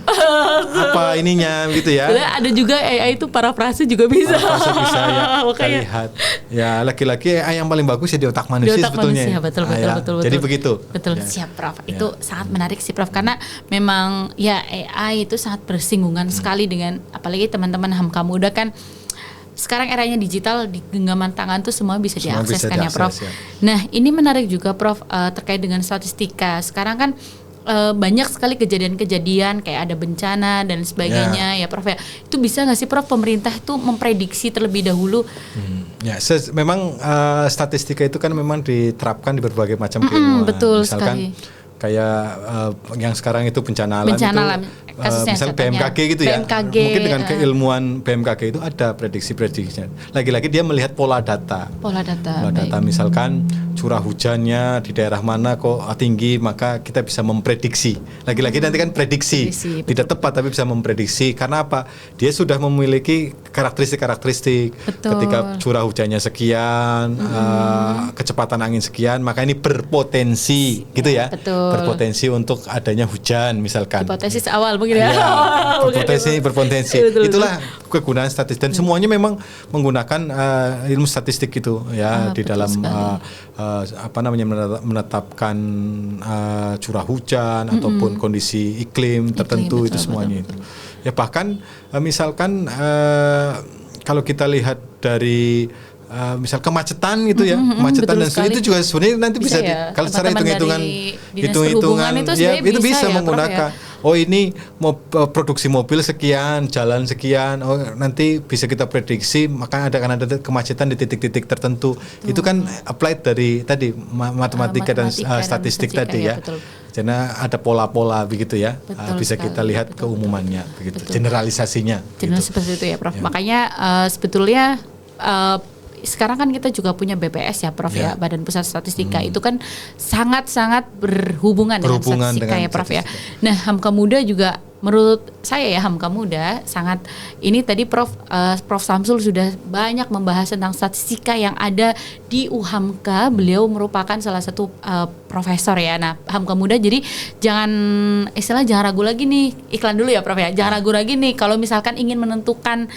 Speaker 2: apa ininya gitu ya.
Speaker 1: Ada juga AI itu parafrase juga bisa.
Speaker 2: Parafrase bisa ya. Kita lihat ya laki-laki AI yang paling bagus ya di otak manusia sebetulnya.
Speaker 1: Betul.
Speaker 2: Jadi begitu.
Speaker 1: Betul, ya. Siap Prof. Itu sangat menarik sih Prof, karena memang ya AI itu sangat bersinggungan sekali dengan apalagi teman-teman Hamka Muda kan. Sekarang eranya digital, di genggaman tangan tuh semua bisa diakses kan ya Prof. Ya. Nah ini menarik juga Prof, terkait dengan statistika. Sekarang kan banyak sekali kejadian-kejadian kayak ada bencana dan sebagainya ya Prof ya. Itu bisa nggak sih Prof pemerintah itu memprediksi terlebih dahulu?
Speaker 2: Ya, memang statistika itu kan memang diterapkan di berbagai macam keilmuan.
Speaker 1: Betul
Speaker 2: misalkan
Speaker 1: sekali.
Speaker 2: Kayak yang sekarang itu bencana alam itu misalnya BMKG gitu ya. Mungkin dengan keilmuan BMKG itu ada prediksi-prediksinya. Lagi-lagi dia melihat pola data misalkan curah hujannya di daerah mana kok tinggi, maka kita bisa memprediksi. Lagi-lagi nanti kan prediksi tidak tepat tapi bisa memprediksi. Karena apa? Dia sudah memiliki karakteristik. Ketika curah hujannya sekian, kecepatan angin sekian, maka ini berpotensi gitu ya. Berpotensi untuk adanya hujan misalkan.
Speaker 1: Hipotesis awal mungkin ya.
Speaker 2: Berpotensi. Itulah kegunaan statistik dan semuanya memang menggunakan ilmu statistik itu ya di dalam menetapkan curah hujan ataupun kondisi iklim tertentu itu semuanya itu. Ya bahkan misalkan kalau kita lihat dari misal kemacetan gitu ya, kemacetan dan itu juga sebenarnya nanti bisa kalau secara hitung-hitungan ya itu bisa menggunakan. Oh ini produksi mobil sekian, jalan sekian. Oh nanti bisa kita prediksi maka akan ada kemacetan di titik-titik tertentu. Itu kan applied dari tadi matematika dan statistik tadi ya. Jadi ada pola-pola begitu ya. Bisa kita lihat keumumannya begitu, generalisasinya.
Speaker 1: Seperti itu ya Prof. Makanya sebetulnya sekarang kan kita juga punya BPS ya Prof ya, Badan Pusat Statistika. Itu kan sangat-sangat berhubungan dengan statistika ya Prof ya. Nah Hamka Muda juga menurut saya ya Hamka Muda sangat ini tadi Prof Samsul sudah banyak membahas tentang statistika yang ada di UHAMKA. Beliau merupakan salah satu profesor ya. Nah Hamka Muda jadi jangan ragu lagi nih, iklan dulu ya Prof ya. Jangan ragu lagi nih kalau misalkan ingin menentukan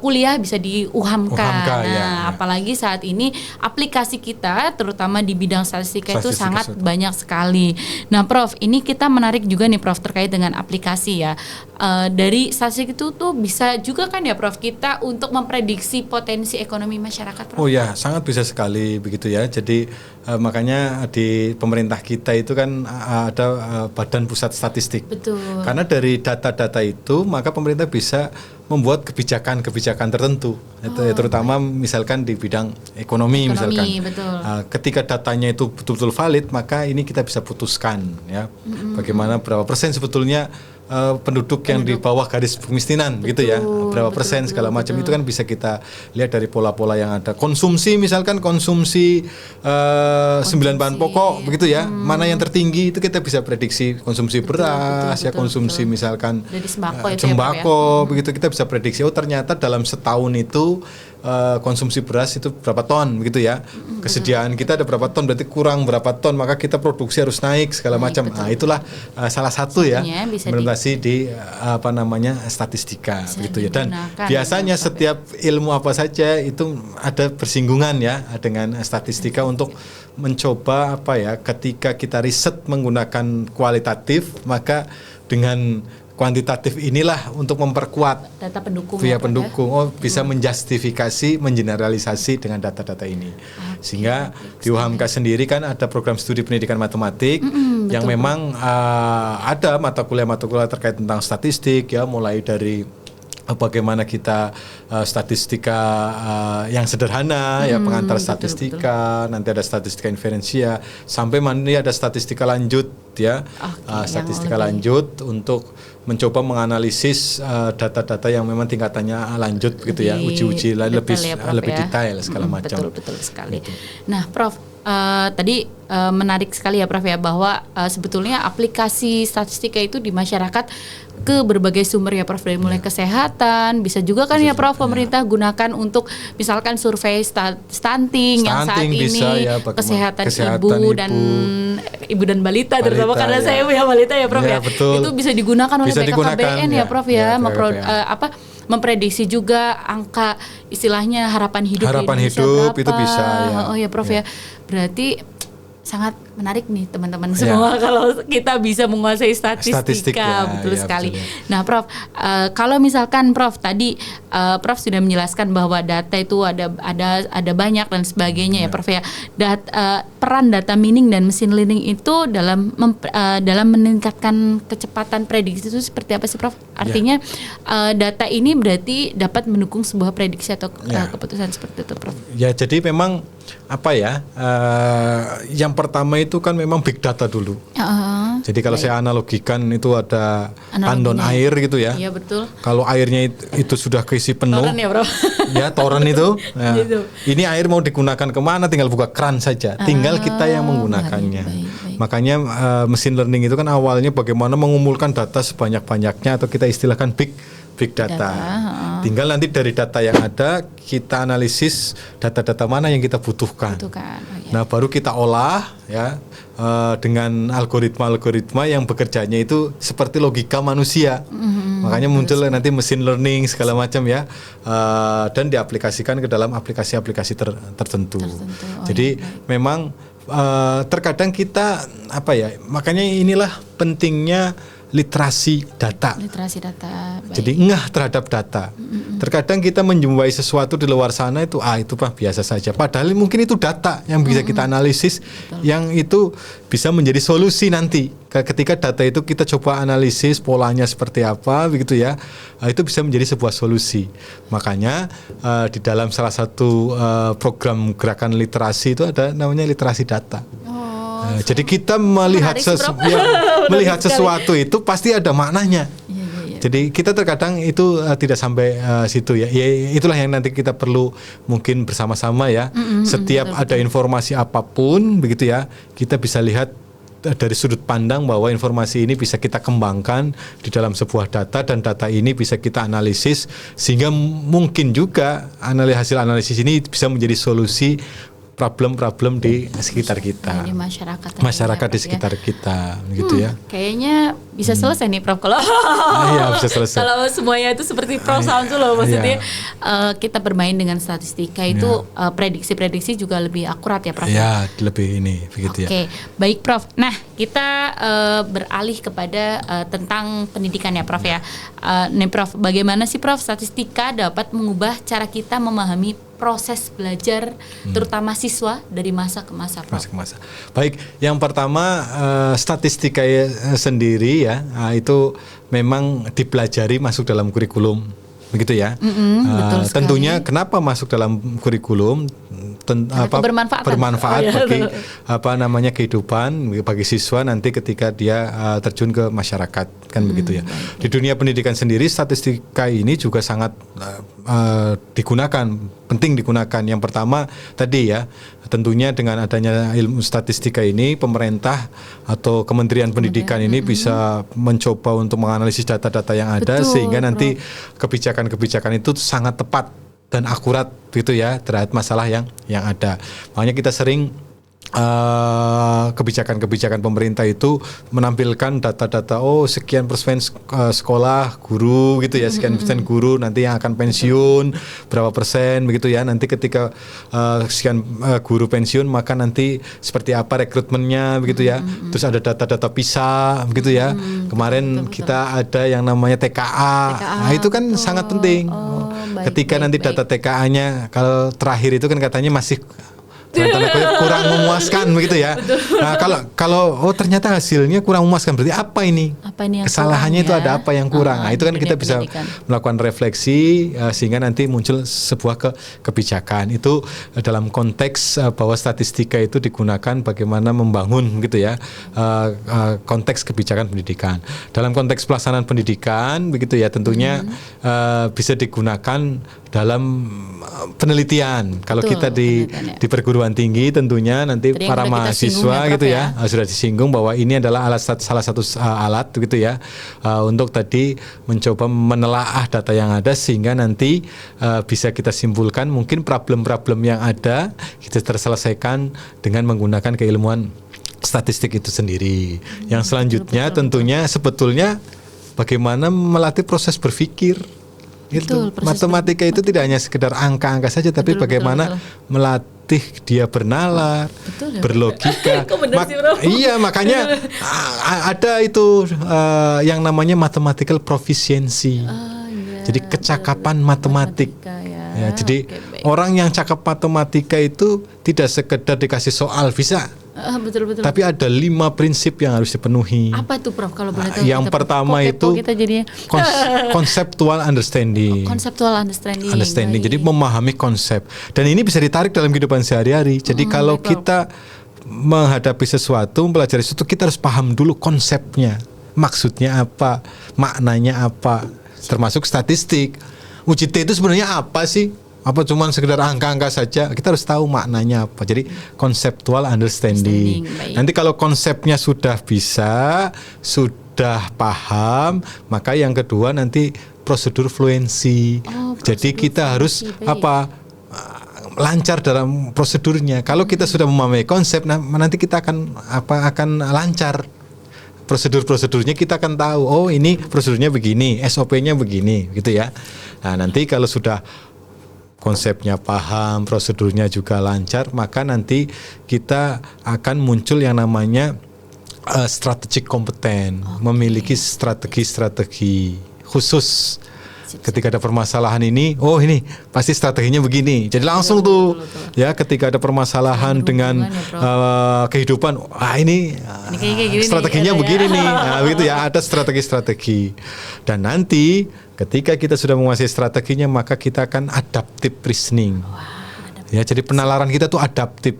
Speaker 1: kuliah bisa di UHAMKA. Nah apalagi saat ini aplikasi kita terutama di bidang statistika itu sangat banyak sekali. Nah Prof ini kita menarik juga nih Prof terkait dengan aplikasi ya. Dari statistik itu tuh bisa juga kan ya Prof kita untuk memprediksi potensi ekonomi masyarakat Prof? Oh
Speaker 2: ya sangat bisa sekali begitu ya. Jadi makanya di pemerintah kita itu kan ada Badan Pusat Statistik.
Speaker 1: Betul.
Speaker 2: Karena dari data-data itu maka pemerintah bisa membuat kebijakan-kebijakan tertentu. Terutama misalkan di bidang ekonomi misalkan. Ketika datanya itu betul-betul valid maka ini kita bisa putuskan ya. Bagaimana berapa persen sebetulnya penduduk yang di bawah garis kemiskinan gitu ya, berapa persen segala macam itu kan bisa kita lihat dari pola-pola yang ada. Konsumsi misalkan konsumsi 9 bahan pokok begitu ya, mana yang tertinggi itu kita bisa prediksi. Konsumsi beras ya, konsumsi misalkan sembako begitu kita bisa prediksi. Oh ternyata dalam setahun itu konsumsi beras itu berapa ton begitu ya. Kesediaan kita ada berapa ton, berarti kurang berapa ton, maka kita produksi harus naik segala macam. Nah, itulah salah satu ya implementasi di statistika gitu ya. Dan biasanya setiap ilmu apa saja itu ada bersinggungan ya dengan statistika untuk mencoba ketika kita riset menggunakan kualitatif maka dengan kuantitatif inilah untuk memperkuat
Speaker 1: data pendukung
Speaker 2: bisa menjustifikasi, mengeneralisasi dengan data-data ini. Sehingga di UHAMKA sendiri kan ada program studi pendidikan matematik yang memang ada mata kuliah terkait tentang statistik ya, mulai dari bagaimana kita statistika yang sederhana ya, pengantar statistika, nanti ada statistika inferensia, sampai nanti ada statistika lanjut ya, statistika lanjut untuk mencoba menganalisis data-data yang memang tingkatannya lanjut begitu ya, uji-uji lebih detail segala macam.
Speaker 1: Betul sekali. Gitu. Nah, Prof, tadi menarik sekali ya Prof ya bahwa sebetulnya aplikasi statistika itu di masyarakat ke berbagai sumber ya Prof, dari mulai kesehatan, bisa juga kan ya Prof pemerintah gunakan untuk misalkan survei stunting yang saat
Speaker 2: bisa,
Speaker 1: ini
Speaker 2: ya,
Speaker 1: kesehatan ibu dan balita terutama karena saya punya balita ya Prof ya.
Speaker 2: Betul.
Speaker 1: Itu bisa digunakan oleh BKKBN ya Prof ya, memprediksi juga angka istilahnya harapan hidup di Indonesia berapa.
Speaker 2: Itu bisa ya.
Speaker 1: Oh ya Prof ya. Berarti sangat menarik nih teman-teman semua kalau kita bisa menguasai statistika betul sekali. Betul. Nah Prof, kalau misalkan Prof tadi Prof sudah menjelaskan bahwa data itu ada banyak dan sebagainya ya Prof ya. Peran data mining dan mesin learning itu dalam meningkatkan kecepatan prediksi itu seperti apa sih Prof? Artinya data ini berarti dapat mendukung sebuah prediksi atau keputusan seperti itu Prof?
Speaker 2: Ya jadi memang yang pertama itu kan memang big data dulu. Jadi kalau saya analogikan itu ada tandon air gitu ya.
Speaker 1: Iya betul.
Speaker 2: Kalau airnya itu sudah keisi penuh.
Speaker 1: Toren ya Bro.
Speaker 2: Ya toren itu. Ya. Ini air mau digunakan kemana? Tinggal buka keran saja. Tinggal kita yang menggunakannya. Baik. Makanya machine learning itu kan awalnya bagaimana mengumpulkan data sebanyak-banyaknya atau kita istilahkan big data. Tinggal nanti dari data yang ada kita analisis data-data mana yang kita butuhkan. Nah baru kita olah ya dengan algoritma yang bekerjanya itu seperti logika manusia. Makanya muncul nanti machine learning segala macam ya dan diaplikasikan ke dalam aplikasi-aplikasi tertentu. Jadi memang terkadang kita makanya inilah pentingnya literasi data. Baik. Jadi ngeh terhadap data. Terkadang kita menjumpai sesuatu di luar sana itu biasa saja. Padahal mungkin itu data yang bisa kita analisis, yang itu bisa menjadi solusi nanti. Ketika data itu kita coba analisis polanya seperti apa, begitu ya, itu bisa menjadi sebuah solusi. Makanya di dalam salah satu program gerakan literasi itu ada namanya literasi data. Jadi kita melihat sesuatu itu pasti ada maknanya. Jadi kita terkadang itu tidak sampai situ ya. Itulah yang nanti kita perlu mungkin bersama-sama ya. Setiap ada informasi apapun begitu ya, kita bisa lihat dari sudut pandang bahwa informasi ini bisa kita kembangkan di dalam sebuah data dan data ini bisa kita analisis sehingga mungkin juga hasil analisis ini bisa menjadi solusi problem-problem di sekitar kita.
Speaker 1: Di
Speaker 2: masyarakat di sekitar kita, gitu ya.
Speaker 1: Kayaknya bisa selesai nih Prof kalau
Speaker 2: bisa selesai.
Speaker 1: Kalau semuanya itu seperti Prof Samsul loh, maksudnya kita bermain dengan statistika itu prediksi-prediksi juga lebih akurat ya Prof.
Speaker 2: Ya, lebih ini begitu ya.
Speaker 1: Oke, baik Prof. Nah, kita beralih kepada tentang pendidikan ya Prof ya. Nih Prof, bagaimana sih Prof statistika dapat mengubah cara kita memahami proses belajar terutama siswa dari masa ke masa Prof?
Speaker 2: Baik, yang pertama statistika sendiri ya itu memang dipelajari masuk dalam kurikulum begitu ya.
Speaker 1: Betul
Speaker 2: tentunya kenapa masuk dalam kurikulum? Bermanfaat bagi kehidupan bagi siswa nanti ketika dia terjun ke masyarakat kan begitu ya. Di dunia pendidikan sendiri statistika ini juga sangat penting digunakan. Yang pertama tadi ya, tentunya dengan adanya ilmu statistika ini pemerintah atau Kementerian Pendidikan ini bisa mencoba untuk menganalisis data-data yang ada sehingga nanti kebijakan-kebijakan itu sangat tepat dan akurat gitu ya terhadap masalah yang ada. Makanya kita sering kebijakan-kebijakan pemerintah itu menampilkan data-data sekian persen sekolah guru gitu ya, sekian persen guru nanti yang akan pensiun berapa persen begitu ya, nanti ketika sekian guru pensiun maka nanti seperti apa rekrutmennya begitu ya. Terus ada data-data PISA begitu ya. Kemarin kita ada yang namanya TKA. Nah itu kan sangat penting. Ketika nanti data TKA-nya kalau terakhir itu kan katanya masih kurang memuaskan begitu ya. Nah kalau ternyata hasilnya kurang memuaskan, berarti apa ini kesalahannya itu ada apa yang kurang. Nah itu kan kita bisa melakukan refleksi sehingga nanti muncul sebuah kebijakan. Itu dalam konteks bahwa statistika itu digunakan bagaimana membangun gitu ya konteks kebijakan pendidikan. Dalam konteks pelaksanaan pendidikan begitu ya tentunya bisa digunakan dalam penelitian. Kalau kita di perguruan tinggi tentunya nanti tadi para mahasiswa gitu ya, sudah disinggung bahwa ini adalah salah satu alat gitu ya, untuk tadi mencoba menelaah data yang ada sehingga nanti bisa kita simpulkan mungkin problem-problem yang ada kita terselesaikan dengan menggunakan keilmuan statistik itu sendiri. Yang selanjutnya tentunya sebetulnya bagaimana melatih proses berpikir. Itu matematika itu tidak hanya sekedar angka-angka saja, tapi bagaimana melatih dia bernalar, berlogika. Iya, makanya ada itu yang namanya mathematical proficiency. Jadi kecakapan matematik. Ya, jadi orang yang cakap matematika itu tidak sekedar dikasih soal bisa. Betul. Tapi ada 5 prinsip yang harus dipenuhi.
Speaker 1: Apa tuh Prof kalau boleh tahu?
Speaker 2: Yang pertama itu conceptual understanding. Jadi memahami konsep. Dan ini bisa ditarik dalam kehidupan sehari-hari. Jadi kalau kita menghadapi sesuatu, mempelajari sesuatu, kita harus paham dulu konsepnya. Maksudnya apa? Maknanya apa? Termasuk statistik. UJT itu sebenarnya apa sih? Apa cuma sekedar angka-angka saja? Kita harus tahu maknanya apa. Jadi conceptual understanding. Nanti kalau konsepnya sudah bisa, sudah paham, maka yang kedua nanti prosedur fluency. Jadi kita harus lancar dalam prosedurnya. Kalau kita sudah memahami konsep, nanti kita akan lancar. Prosedur-prosedurnya kita akan tahu. Oh, ini prosedurnya begini, SOP-nya begini, gitu ya. Nah, nanti kalau sudah konsepnya paham, prosedurnya juga lancar, maka nanti kita akan muncul yang namanya strategic kompeten, memiliki strategi-strategi khusus. Ketika ada permasalahan ini, ini pasti strateginya begini. Jadi langsung ya ketika ada permasalahan dengan kehidupan, ini strateginya begini nih. Nah, begitu ya, ada strategi-strategi. Dan nanti ketika kita sudah menguasai strateginya, maka kita akan adaptive reasoning. Ya, jadi penalaran kita tuh adaptif.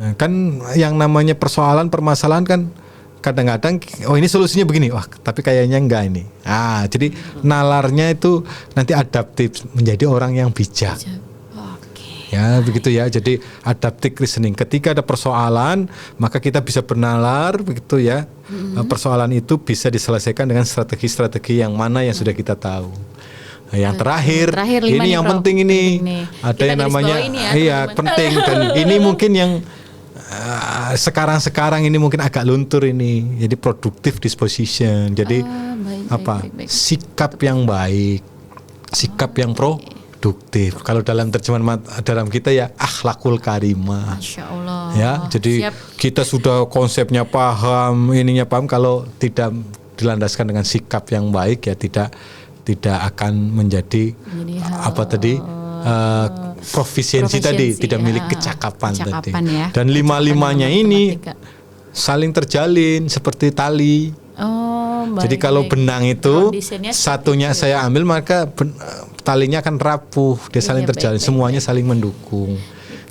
Speaker 2: Nah, kan yang namanya permasalahan kan kadang-kadang ini solusinya begini, tapi kayaknya enggak ini. Jadi nalarnya itu nanti adaptif, menjadi orang yang bijak. Ya, begitu ya. Jadi adaptive reasoning. Ketika ada persoalan, maka kita bisa bernalar, begitu ya. Persoalan itu bisa diselesaikan dengan strategi-strategi yang mana yang sudah kita tahu. Yang terakhir ini yang penting ini. Ada yang namanya penting dan ini mungkin yang sekarang ini mungkin agak luntur ini. Jadi productive disposition. Jadi sikap yang baik, sikap yang produktif. Kalau dalam terjemahan dalam kita ya akhlakul karimah.
Speaker 1: Masya Allah.
Speaker 2: Ya, jadi kita sudah konsepnya paham, ininya paham. Kalau tidak dilandaskan dengan sikap yang baik ya tidak akan menjadi profisiensi tadi, tidak milik kecakapan tadi. Ya. Dan 5-5-nya ini saling terjalin seperti tali. Jadi kalau benang itu satunya saya ambil, maka talinya akan rapuh, dia saling terjalin, semuanya saling mendukung.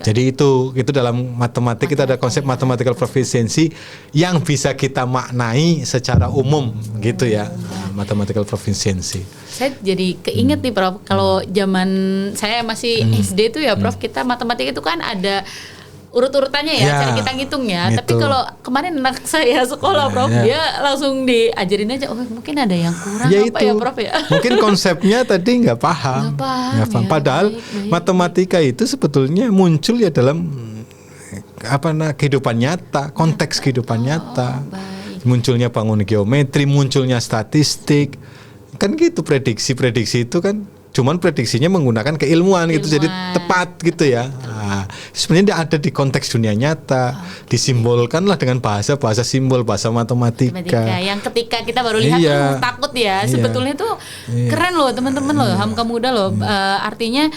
Speaker 2: Jadi itu dalam matematik kita ada konsep mathematical proficiency yang bisa kita maknai secara umum gitu ya. Mathematical proficiency.
Speaker 1: Saya jadi keinget nih Prof, kalau zaman saya masih SD itu ya Prof, kita matematika itu kan ada urut-urutannya ya, cara kita ngitungnya. Gitu. Tapi kalau kemarin anak saya sekolah Prof, dia langsung diajarin aja, mungkin ada yang kurang ya Prof ya.
Speaker 2: Mungkin konsepnya tadi nggak paham. Padahal matematika itu sebetulnya muncul ya dalam kehidupan nyata, konteks kehidupan nyata. Munculnya bangun geometri, munculnya statistik. Kan gitu, prediksi itu kan cuman prediksinya menggunakan keilmuan gitu, jadi tepat gitu ya. Sebenarnya dia ada di konteks dunia nyata, disimbolkanlah dengan bahasa simbol, bahasa matematika. Yang
Speaker 1: ketika kita baru lihat tuh takut ya, sebetulnya tuh keren loh teman-teman loh, hamka muda loh. Artinya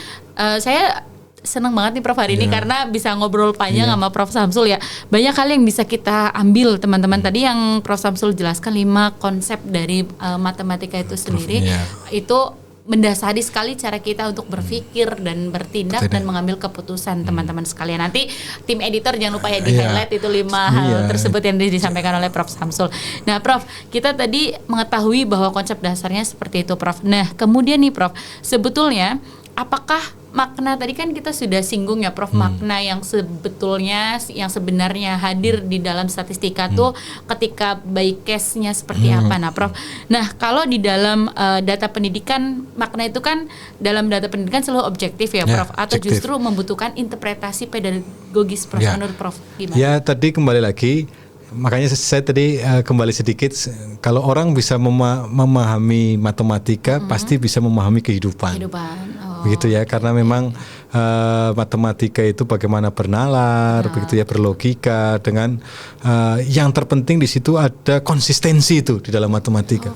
Speaker 1: saya senang banget nih Prof hari ini karena bisa ngobrol panjang sama Prof Samsul ya. Banyak hal yang bisa kita ambil teman-teman. Tadi yang Prof Samsul jelaskan 5 konsep dari matematika itu sendiri. Itu mendasari sekali cara kita untuk berpikir dan bertindak dan mengambil keputusan teman-teman sekalian. Nanti tim editor jangan lupa ya di highlight itu 5 hal tersebut yang disampaikan oleh Prof Samsul. Nah Prof, kita tadi mengetahui bahwa konsep dasarnya seperti itu Prof. Nah kemudian nih Prof, sebetulnya apakah makna tadi kan kita sudah singgung ya Prof, makna yang sebetulnya yang sebenarnya hadir di dalam statistika tuh ketika by case-nya seperti apa. Nah Prof, nah kalau di dalam data pendidikan, makna itu kan dalam data pendidikan selalu objektif ya Prof, atau objektif, justru membutuhkan interpretasi pedagogis Prof, menurut Prof gimana?
Speaker 2: Ya tadi kembali lagi, makanya saya tadi kembali sedikit, kalau orang bisa memahami matematika pasti bisa memahami kehidupan. Begitu ya, karena memang matematika itu bagaimana bernalar, begitu ya, berlogika, dengan yang terpenting di situ ada konsistensi itu di dalam matematika.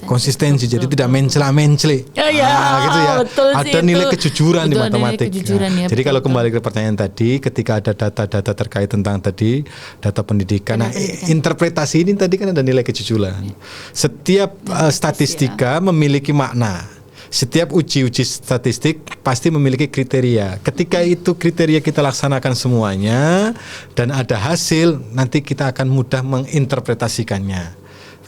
Speaker 2: Konsistensi, jadi tidak mencela-mencele. Gitu ya. Ada nilai kejujuran di matematika. Ya, jadi kalau kembali ke pertanyaan tadi, ketika ada data-data terkait tentang tadi data pendidikan, nah interpretasi ini tadi kan ada nilai kejujuran. Setiap statistika memiliki makna. Setiap uji statistik pasti memiliki kriteria. Ketika itu kriteria kita laksanakan semuanya dan ada hasil, nanti kita akan mudah menginterpretasikannya.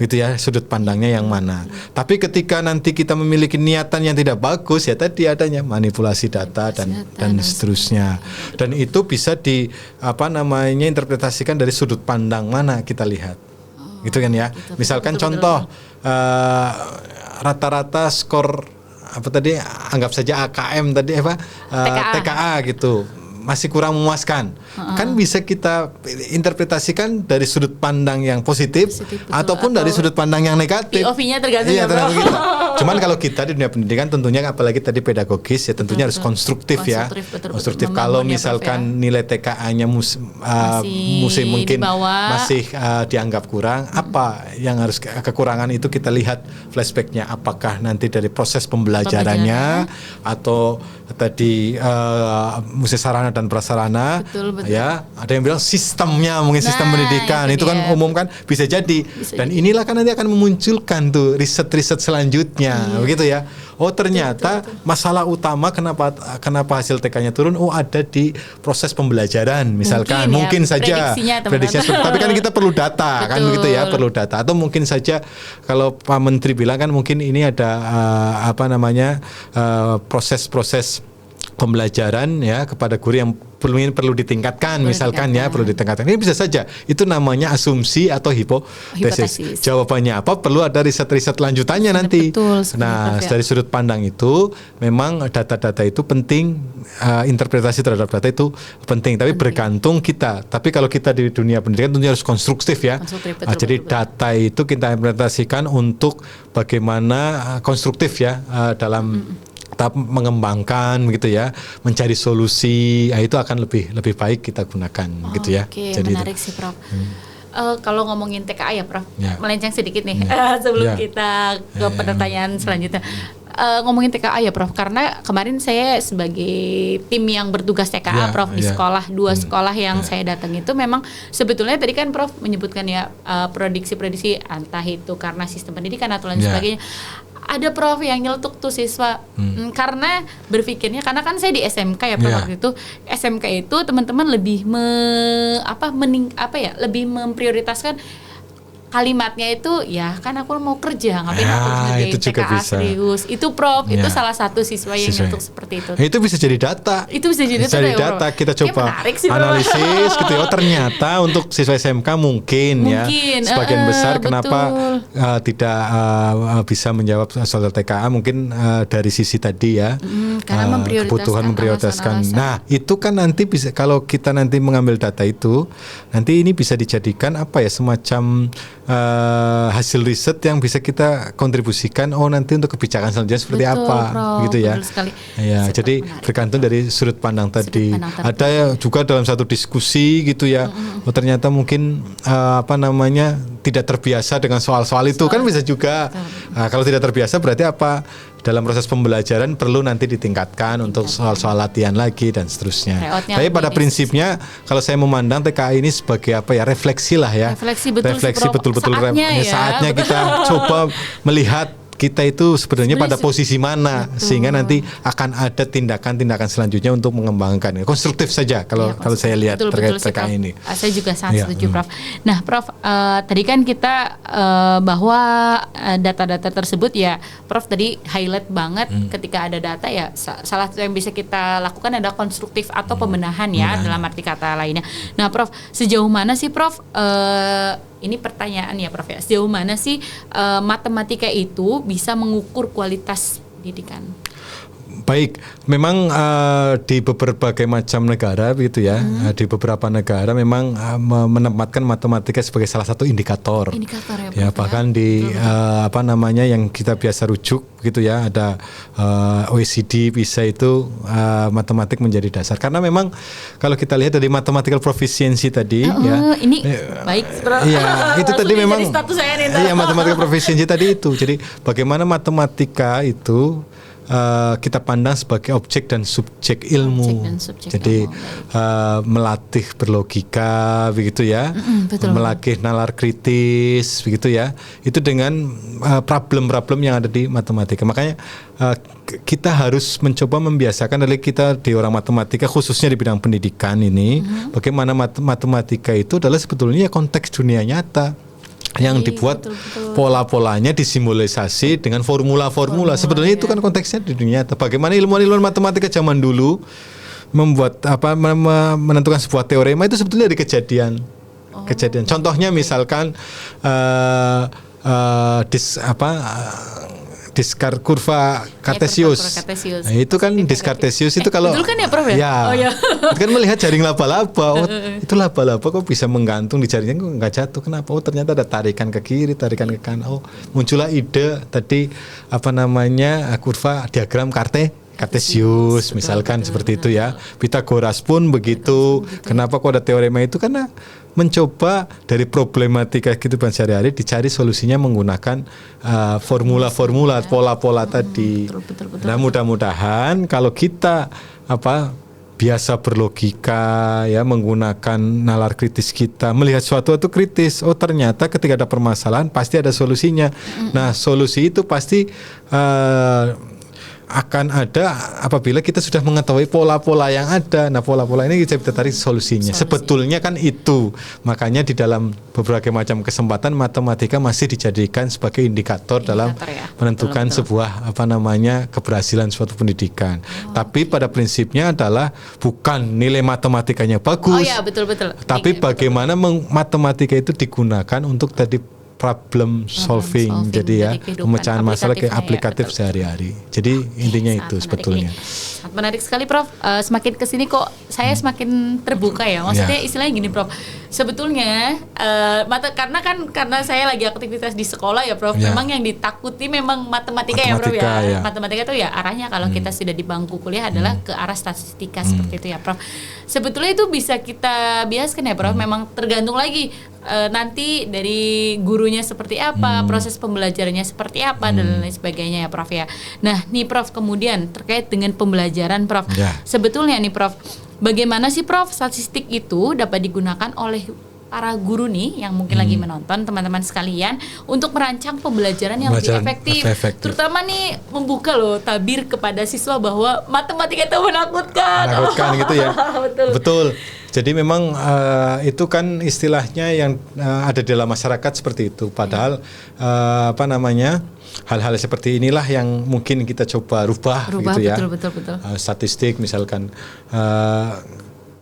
Speaker 2: Gitu ya, sudut pandangnya yang mana. Tapi ketika nanti kita memiliki niatan yang tidak bagus, ya tadi adanya manipulasi data dan seterusnya. Dan itu bisa interpretasikan dari sudut pandang mana kita lihat. Gitu kan ya. Misalkan contoh rata-rata skor anggap saja AKM tadi TKA gitu, masih kurang memuaskan. Kan bisa kita interpretasikan dari sudut pandang yang positif ataupun dari sudut pandang yang negatif.
Speaker 1: POV-nya tergantung ya Bro.
Speaker 2: Cuman kalau kita di dunia pendidikan tentunya apalagi tadi pedagogis ya tentunya harus konstruktif ya. Konstruktif. Kalau misalkan nilai TKA-nya musim mungkin masih dianggap kurang, apa yang harus kekurangan itu kita lihat flashback-nya, apakah nanti dari proses pembelajarannya atau tadi musik sarana dan prasarana. Betul. Ya, ada yang bilang sistemnya, mungkin sistem pendidikan itu kan umum kan bisa jadi. Dan inilah kan nanti akan memunculkan tuh riset-riset selanjutnya. Begitu ya. Oh ternyata masalah utama kenapa hasil TK-nya turun, ada di proses pembelajaran misalkan, mungkin saja prediksinya, tapi kan kita perlu data. Kan begitu ya, perlu data. Atau mungkin saja kalau Pak Menteri bilang kan mungkin ini ada proses-proses pembelajaran ya kepada guru yang perlu ditingkatkan, misalkan ya perlu ditingkatkan. Ini bisa saja itu namanya asumsi atau hipotesis. Jawabannya apa? Perlu ada riset-riset lanjutannya nanti. Nah, dari sudut pandang itu memang data-data itu penting, interpretasi terhadap data itu penting, tapi bergantung kita. Tapi kalau kita di dunia pendidikan tentunya harus konstruktif ya. Jadi data itu kita interpretasikan untuk bagaimana konstruktif ya dalam mengembangkan gitu ya, mencari solusi, itu akan lebih baik kita gunakan gitu ya. Jadi
Speaker 1: menarik sih Prof. Kalau ngomongin TKA ya Prof, melenceng sedikit nih sebelum kita ke pertanyaan selanjutnya. Ngomongin TKA ya Prof, karena kemarin saya sebagai tim yang bertugas TKA Prof di sekolah, 2 sekolah yang saya datang itu memang sebetulnya tadi kan Prof menyebutkan ya prediksi-prediksi entah itu karena sistem pendidikan atau lain sebagainya. Ada Prof yang nyeletuk tuh siswa karena berpikirnya, karena kan saya di SMK ya Prof waktu itu, SMK itu teman-teman lebih lebih memprioritaskan kalimatnya itu ya kan aku mau kerja, ngapain aku sebagai TKA serius. Itu Prof, itu salah satu siswa yang nyeletuk seperti itu.
Speaker 2: Itu bisa jadi data.
Speaker 1: Itu bisa jadi data.
Speaker 2: Kita coba analisis gitu ya. Ternyata untuk siswa SMK mungkin ya sebagian besar kenapa tidak bisa menjawab soal TKA, mungkin dari sisi tadi ya
Speaker 1: karena
Speaker 2: kebutuhan memprioritaskan. Nah itu kan nanti bisa, kalau kita nanti mengambil data itu, nanti ini bisa dijadikan semacam hasil riset yang bisa kita kontribusikan nanti untuk kebijakan selanjutnya seperti apa gitu ya. Ya, jadi bergantung dari sudut pandang tadi. Ada juga dalam satu diskusi gitu ya. Ternyata mungkin tidak terbiasa dengan soal-soal itu kan bisa juga. Nah, kalau tidak terbiasa berarti apa? Dalam proses pembelajaran perlu nanti ditingkatkan untuk soal-soal latihan lagi dan seterusnya. Tapi pada prinsipnya kalau saya memandang TKA ini sebagai refleksi lah ya.
Speaker 1: Refleksi betul
Speaker 2: saatnya kita coba melihat kita itu sebenarnya pada posisi mana, sehingga nanti akan ada tindakan-tindakan selanjutnya untuk mengembangkan. Konstruktif saja kalau saya lihat terkait ini.
Speaker 1: Saya juga sangat setuju, Prof. Nah, Prof, tadi kan kita bahwa data-data tersebut ya, Prof tadi highlight banget ketika ada data ya, salah satu yang bisa kita lakukan adalah konstruktif atau pembenahan ya, dalam arti kata lainnya. Nah, Prof, sejauh mana sih, Prof, ini pertanyaan ya, Prof ya, sejauh mana sih matematika itu bisa mengukur kualitas pendidikan?
Speaker 2: Baik, memang di berbagai macam negara begitu ya, di beberapa negara memang menempatkan matematika sebagai salah satu indikator. Ya, bahkan di apa namanya yang kita biasa rujuk gitu ya, ada OECD bisa itu matematik menjadi dasar. Karena memang kalau kita lihat dari mathematical proficiency tadi ya.
Speaker 1: Ini baik, Bro.
Speaker 2: Iya, itu tadi memang
Speaker 1: iya,
Speaker 2: mathematical proficiency tadi itu. Jadi bagaimana matematika itu kita pandang sebagai objek dan subjek ilmu. Jadi melatih berlogika begitu ya, melatih nalar kritis begitu ya. Itu dengan problem-problem yang ada di matematika. Makanya kita harus mencoba membiasakan dari kita di orang matematika khususnya di bidang pendidikan ini, bagaimana matematika itu adalah sebetulnya konteks dunia nyata yang dibuat pola-polanya disimbolisasi dengan formula-formula. Sebetulnya itu kan konteksnya di dunia. Bagaimana ilmuwan-ilmuwan matematika zaman dulu membuat menentukan sebuah teorema itu sebetulnya dari kejadian. Contohnya misalkan kurva Cartesius. Nah, itu kan Cartesius itu kalau
Speaker 1: betul kan ya, Prof ya?
Speaker 2: Ya. Itu kan melihat jaring laba-laba. Itu laba-laba kok bisa menggantung di jaringnya, kok nggak jatuh. Kenapa? Oh, ternyata ada tarikan ke kiri, tarikan ke kanan. Oh, muncullah ide tadi kurva diagram Cartesius misalkan seperti itu ya. Pythagoras pun begitu. Kenapa kok ada teorema itu? Karena mencoba dari problematika kehidupan sehari-hari dicari solusinya menggunakan formula-formula, pola-pola tadi. Nah, mudah-mudahan kalau kita biasa berlogika ya, menggunakan nalar kritis kita, melihat suatu itu kritis. Oh, ternyata ketika ada permasalahan pasti ada solusinya. Nah, solusi itu pasti akan ada apabila kita sudah mengetahui pola-pola yang ada. Nah, pola-pola ini kita bisa tarik solusinya. Sebetulnya kan itu. Makanya di dalam beberapa macam kesempatan matematika masih dijadikan sebagai indikator dalam menentukan sebuah keberhasilan suatu pendidikan. Tapi pada prinsipnya adalah bukan nilai matematikanya bagus.
Speaker 1: Oh ya, betul.
Speaker 2: Tapi bagaimana matematika itu digunakan untuk tadi problem solving, jadi ya pemecahan masalah ke aplikatif sehari-hari. Jadi intinya itu sebetulnya.
Speaker 1: Sangat menarik sekali, Prof. Semakin kesini kok saya semakin terbuka ya. Maksudnya istilahnya gini, Prof. Sebetulnya karena saya lagi aktivitas di sekolah ya, Prof. Memang yang ditakuti memang matematika ya, Prof ya. Matematika itu ya arahnya kalau kita sudah di bangku kuliah adalah ke arah statistika seperti itu ya, Prof. Sebetulnya itu bisa kita biaskan ya, Prof. Memang tergantung lagi nanti dari gurunya seperti apa, proses pembelajarannya seperti apa dan lain sebagainya ya, Prof ya. Nah, nih Prof, kemudian terkait dengan pembelajaran, Prof. Sebetulnya nih, Prof, bagaimana sih, Prof, statistik itu dapat digunakan oleh para guru nih yang mungkin lagi menonton, teman-teman sekalian, untuk merancang pembelajaran yang lebih efektif. Terutama nih membuka loh tabir kepada siswa bahwa matematika itu menakutkan.
Speaker 2: Gitu ya. Betul. Jadi memang itu kan istilahnya yang ada di dalam masyarakat seperti itu. Padahal hal-hal seperti inilah yang mungkin kita coba rubah gitu ya. Betul. Statistik misalkan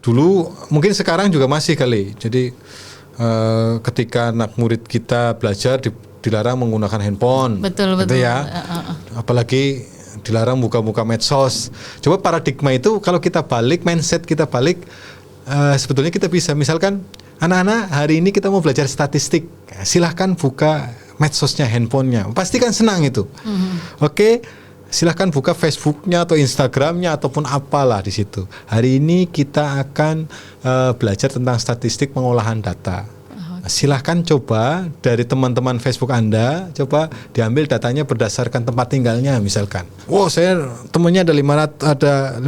Speaker 2: dulu mungkin sekarang juga masih kali. Jadi ketika anak murid kita belajar dilarang menggunakan handphone. Betul. Gitu ya. Apalagi dilarang buka-buka medsos. Coba paradigma itu kalau kita balik, mindset kita balik, sebetulnya kita bisa misalkan anak-anak hari ini kita mau belajar statistik, silahkan buka medsosnya, handphonenya, pasti kan senang itu. Oke, silahkan buka Facebooknya atau Instagramnya ataupun apalah di situ. Hari ini kita akan belajar tentang statistik pengolahan data. Silahkan coba dari teman-teman Facebook Anda, coba diambil datanya berdasarkan tempat tinggalnya misalkan. Oh, saya temannya ada 50.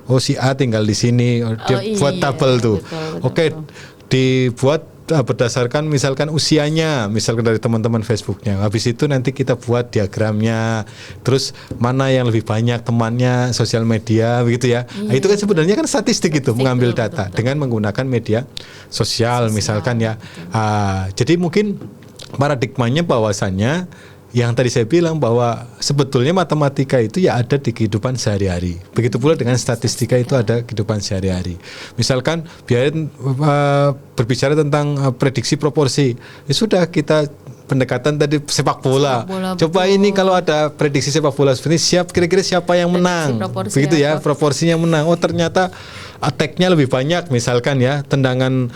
Speaker 2: Oh, si A tinggal di sini. Dia buat tabel tuh. Betul. Oke, dibuat berdasarkan misalkan usianya, misalkan dari teman-teman Facebooknya. Habis itu nanti kita buat diagramnya, terus mana yang lebih banyak temannya sosial media, begitu ya. Nah, itu kan sebenarnya kan statistik itu, mengambil data dengan menggunakan media sosial misalkan ya. Jadi mungkin paradigmanya bahwasannya yang tadi saya bilang bahwa sebetulnya matematika itu ya ada di kehidupan sehari-hari. Begitu pula dengan statistika itu ada kehidupan sehari-hari. Misalkan biarin berbicara tentang prediksi proporsi, ya sudah kita pendekatan tadi sepak bola. Coba betul. Ini kalau ada prediksi sepak bola seperti kira-kira siapa yang menang, begitu ya, proporsinya menang. Oh ternyata attack-nya lebih banyak misalkan ya, tendangan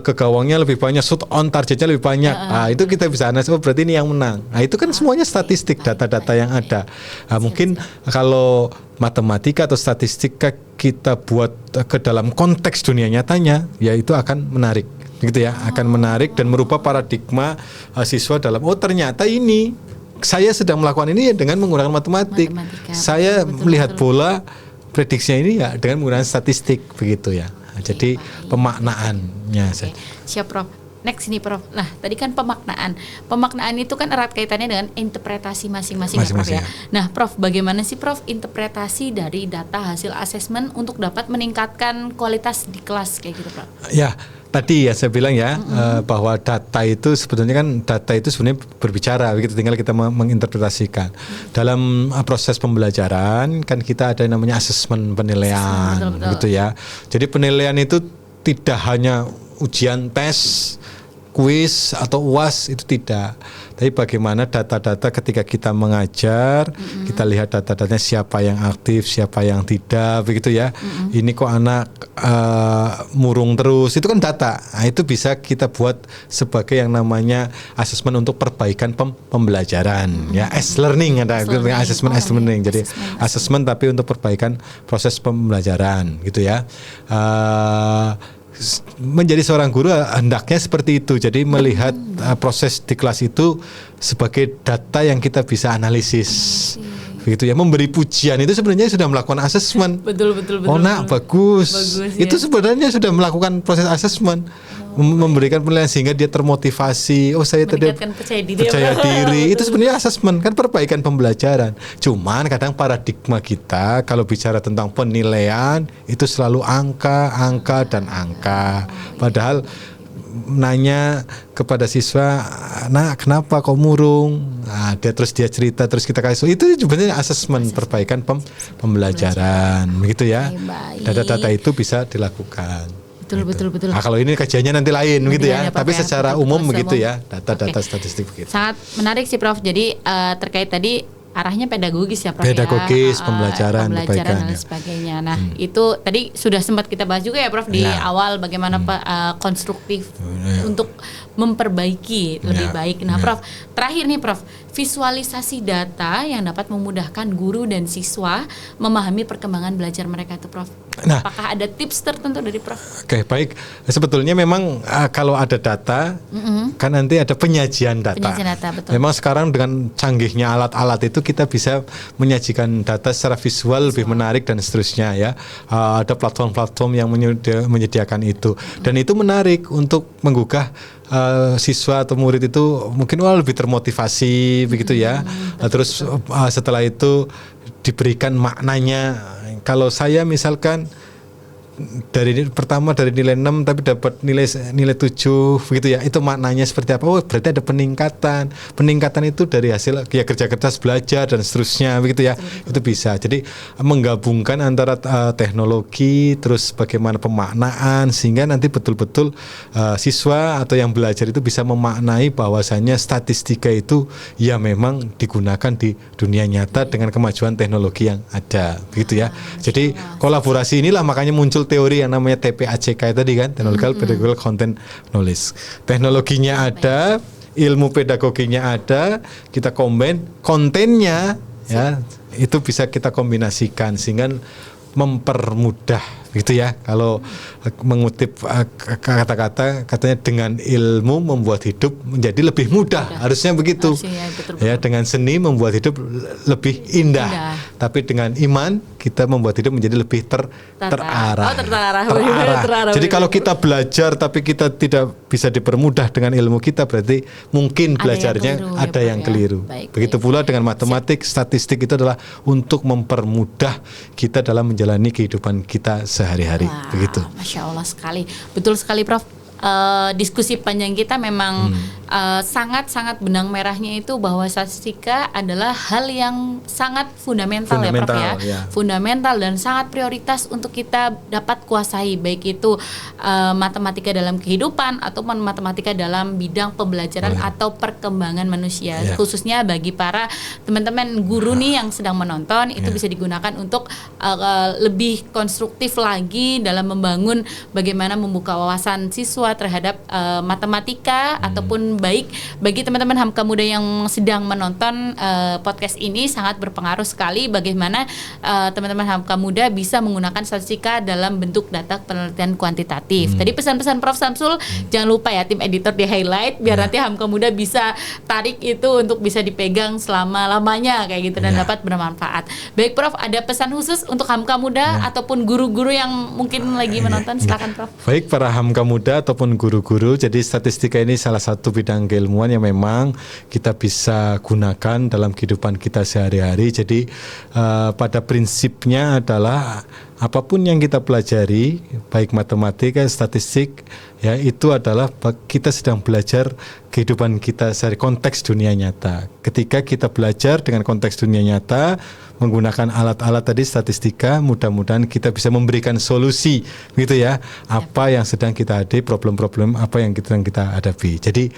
Speaker 2: ke gawangnya lebih banyak, shoot on targetnya lebih banyak. Itu kita bisa analisis, oh berarti ini yang menang. Nah itu kan semuanya statistik, data-data yang ada. Mungkin kalau matematika atau statistika kita buat ke dalam konteks dunia nyatanya, ya itu akan menarik, gitu ya, akan menarik dan merubah paradigma siswa dalam, oh ternyata ini saya sedang melakukan ini dengan menggunakan matematika. Saya melihat bola, prediksinya ini ya dengan menggunakan statistik, begitu ya. Jadi pemaknaannya.
Speaker 1: Siap Prof. Next ini Prof. Nah tadi kan pemaknaan. Pemaknaan itu kan erat kaitannya dengan interpretasi masing-masing ya Prof ya. Nah Prof, bagaimana sih Prof interpretasi dari data hasil asesmen untuk dapat meningkatkan kualitas di kelas kayak gitu Prof? Ya.
Speaker 2: Tadi ya saya bilang ya bahwa data itu sebetulnya kan data itu sebenarnya berbicara, begitu, tinggal kita menginterpretasikan. Dalam proses pembelajaran kan kita ada yang namanya asesmen, penilaian, gitu ya. Jadi penilaian itu tidak hanya ujian tes, kuis atau UAS, itu tidak. Tapi bagaimana data-data ketika kita mengajar, kita lihat data-datanya siapa yang aktif, siapa yang tidak, begitu ya. Ini kok anak murung terus, itu kan data. Nah, itu bisa kita buat sebagai yang namanya asesmen untuk perbaikan pembelajaran, ya. As learning ada asesmen as learning. Jadi asesmen tapi untuk perbaikan proses pembelajaran, gitu ya. Menjadi seorang guru hendaknya seperti itu. Jadi melihat proses di kelas itu sebagai data yang kita bisa analisis. Begitu ya, memberi pujian itu sebenarnya sudah melakukan asesmen.
Speaker 1: Betul.
Speaker 2: Oh nak bagus itu ya. Sebenarnya sudah melakukan proses asesmen. Memberikan penilaian sehingga dia termotivasi. Oh saya tadi percaya diri. Itu sebenarnya asesmen, kan perbaikan pembelajaran. Cuman kadang paradigma kita kalau bicara tentang penilaian itu selalu angka dan angka. Padahal nanya kepada siswa, nah kenapa kok murung? Nah, dia cerita, terus kita kasih. Itu sebenarnya asesmen perbaikan pembelajaran, begitu ya. Data-data itu bisa dilakukan.
Speaker 1: Betul.
Speaker 2: Nah, kalau ini kajiannya nanti lain gitu ya. Tapi secara umum begitu ya, data-data statistik begitu.
Speaker 1: Sangat menarik sih Prof. Jadi terkait tadi arahnya pedagogis ya Prof.
Speaker 2: Pedagogis, pembelajaran
Speaker 1: dan sebagainya. Nah, itu tadi sudah sempat kita bahas juga ya Prof di awal bagaimana konstruktif untuk memperbaiki lebih baik. Nah, Prof, terakhir nih Prof, visualisasi data yang dapat memudahkan guru dan siswa memahami perkembangan belajar mereka itu Prof. Nah, apakah ada tips tertentu dari Prof? Oke,
Speaker 2: baik. Sebetulnya memang kalau ada data, kan nanti ada penyajian data. Betul. Memang sekarang dengan canggihnya alat-alat itu kita bisa menyajikan data secara visual lebih menarik dan seterusnya ya. Ada platform-platform yang menyediakan itu. Dan itu menarik untuk menggugah siswa atau murid itu mungkin lebih termotivasi begitu ya. Terus setelah itu diberikan maknanya. Kalau saya misalkan dari nilai 6 tapi dapat nilai 7 begitu ya, itu maknanya seperti apa? Oh berarti ada peningkatan itu dari hasil ya kerja keras belajar dan seterusnya begitu ya. Itu bisa. Jadi menggabungkan antara teknologi terus bagaimana pemaknaan sehingga nanti betul-betul siswa atau yang belajar itu bisa memaknai bahwasannya statistika itu ya memang digunakan di dunia nyata dengan kemajuan teknologi yang ada begitu ya. Jadi kolaborasi inilah makanya muncul teori yang namanya TPACK tadi kan, Technological Pedagogical Content Knowledge. Teknologinya ada, ilmu pedagoginya ada, kita combine, kontennya ya itu bisa kita kombinasikan sehingga mempermudah gitu ya. Kalau mengutip kata-kata katanya dengan ilmu membuat hidup menjadi lebih mudah. Harusnya begitu. Betul. Ya, dengan seni membuat hidup lebih indah. Tapi dengan iman kita membuat hidup menjadi lebih terarah. Jadi kalau kita belajar tapi kita tidak bisa dipermudah dengan ilmu kita, berarti mungkin belajarnya ada yang keliru. Begitu pula dengan matematik, statistik itu adalah untuk mempermudah kita dalam menjalani kehidupan kita sehari-hari. Begitu.
Speaker 1: Masya Allah sekali, betul sekali Prof. Diskusi panjang kita memang sangat-sangat benang merahnya itu bahwa statistika adalah hal yang sangat fundamental ya Prof ya. Fundamental dan sangat prioritas untuk kita dapat kuasai, baik itu matematika dalam kehidupan ataupun matematika dalam bidang pembelajaran atau perkembangan manusia. Khususnya bagi para teman-teman guru nih yang sedang menonton, itu bisa digunakan untuk lebih konstruktif lagi dalam membangun bagaimana membuka wawasan siswa terhadap matematika ataupun baik bagi teman-teman Hamka Muda yang sedang menonton podcast ini sangat berpengaruh sekali bagaimana teman-teman Hamka Muda bisa menggunakan statistika dalam bentuk data penelitian kuantitatif. Tadi pesan-pesan Prof Samsul jangan lupa ya tim editor di highlight biar nanti Hamka Muda bisa tarik itu untuk bisa dipegang selama-lamanya kayak gitu dan dapat bermanfaat. Baik Prof, ada pesan khusus untuk Hamka Muda ataupun guru-guru yang mungkin lagi menonton, silakan Prof.
Speaker 2: Baik para Hamka Muda ataupun guru-guru, jadi statistika ini salah satu bidang keilmuan yang memang kita bisa gunakan dalam kehidupan kita sehari-hari. Jadi pada prinsipnya adalah apapun yang kita pelajari, baik matematika, statistik, ya itu adalah kita sedang belajar kehidupan kita sehari, konteks dunia nyata. Ketika kita belajar dengan konteks dunia nyata, menggunakan alat-alat tadi statistika, mudah-mudahan kita bisa memberikan solusi, gitu ya, apa yang sedang kita hadapi, problem-problem apa yang sedang kita hadapi. Jadi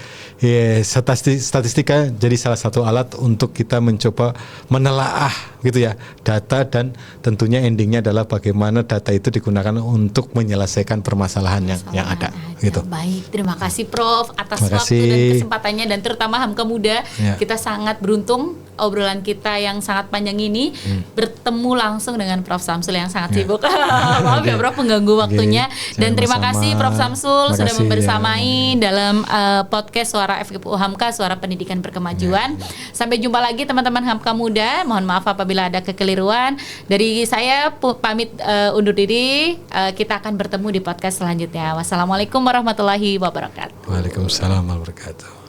Speaker 2: statistika jadi salah satu alat untuk kita mencoba menelaah, gitu ya, data dan tentunya endingnya adalah bagaimana data itu digunakan untuk menyelesaikan permasalahan yang ada. Gitu.
Speaker 1: Baik, terima kasih Prof atas waktu dan kesempatannya dan terutama Hamka Muda. Kita sangat beruntung obrolan kita yang sangat panjang ini bertemu langsung dengan Prof Samsul yang sangat sibuk. Maaf ya Prof mengganggu waktunya. Dan terima kasih Prof Samsul sudah membersamai dalam podcast Suara FKPU Hamka, Suara Pendidikan Berkemajuan. Sampai jumpa lagi teman-teman Hamka Muda. Mohon maaf apabila ada kekeliruan. Dari saya pamit undur diri. Kita akan bertemu di podcast selanjutnya. Wassalamualaikum warahmatullahi wabarakatuh.
Speaker 2: Waalaikumsalam warahmatullahi wabarakatuh.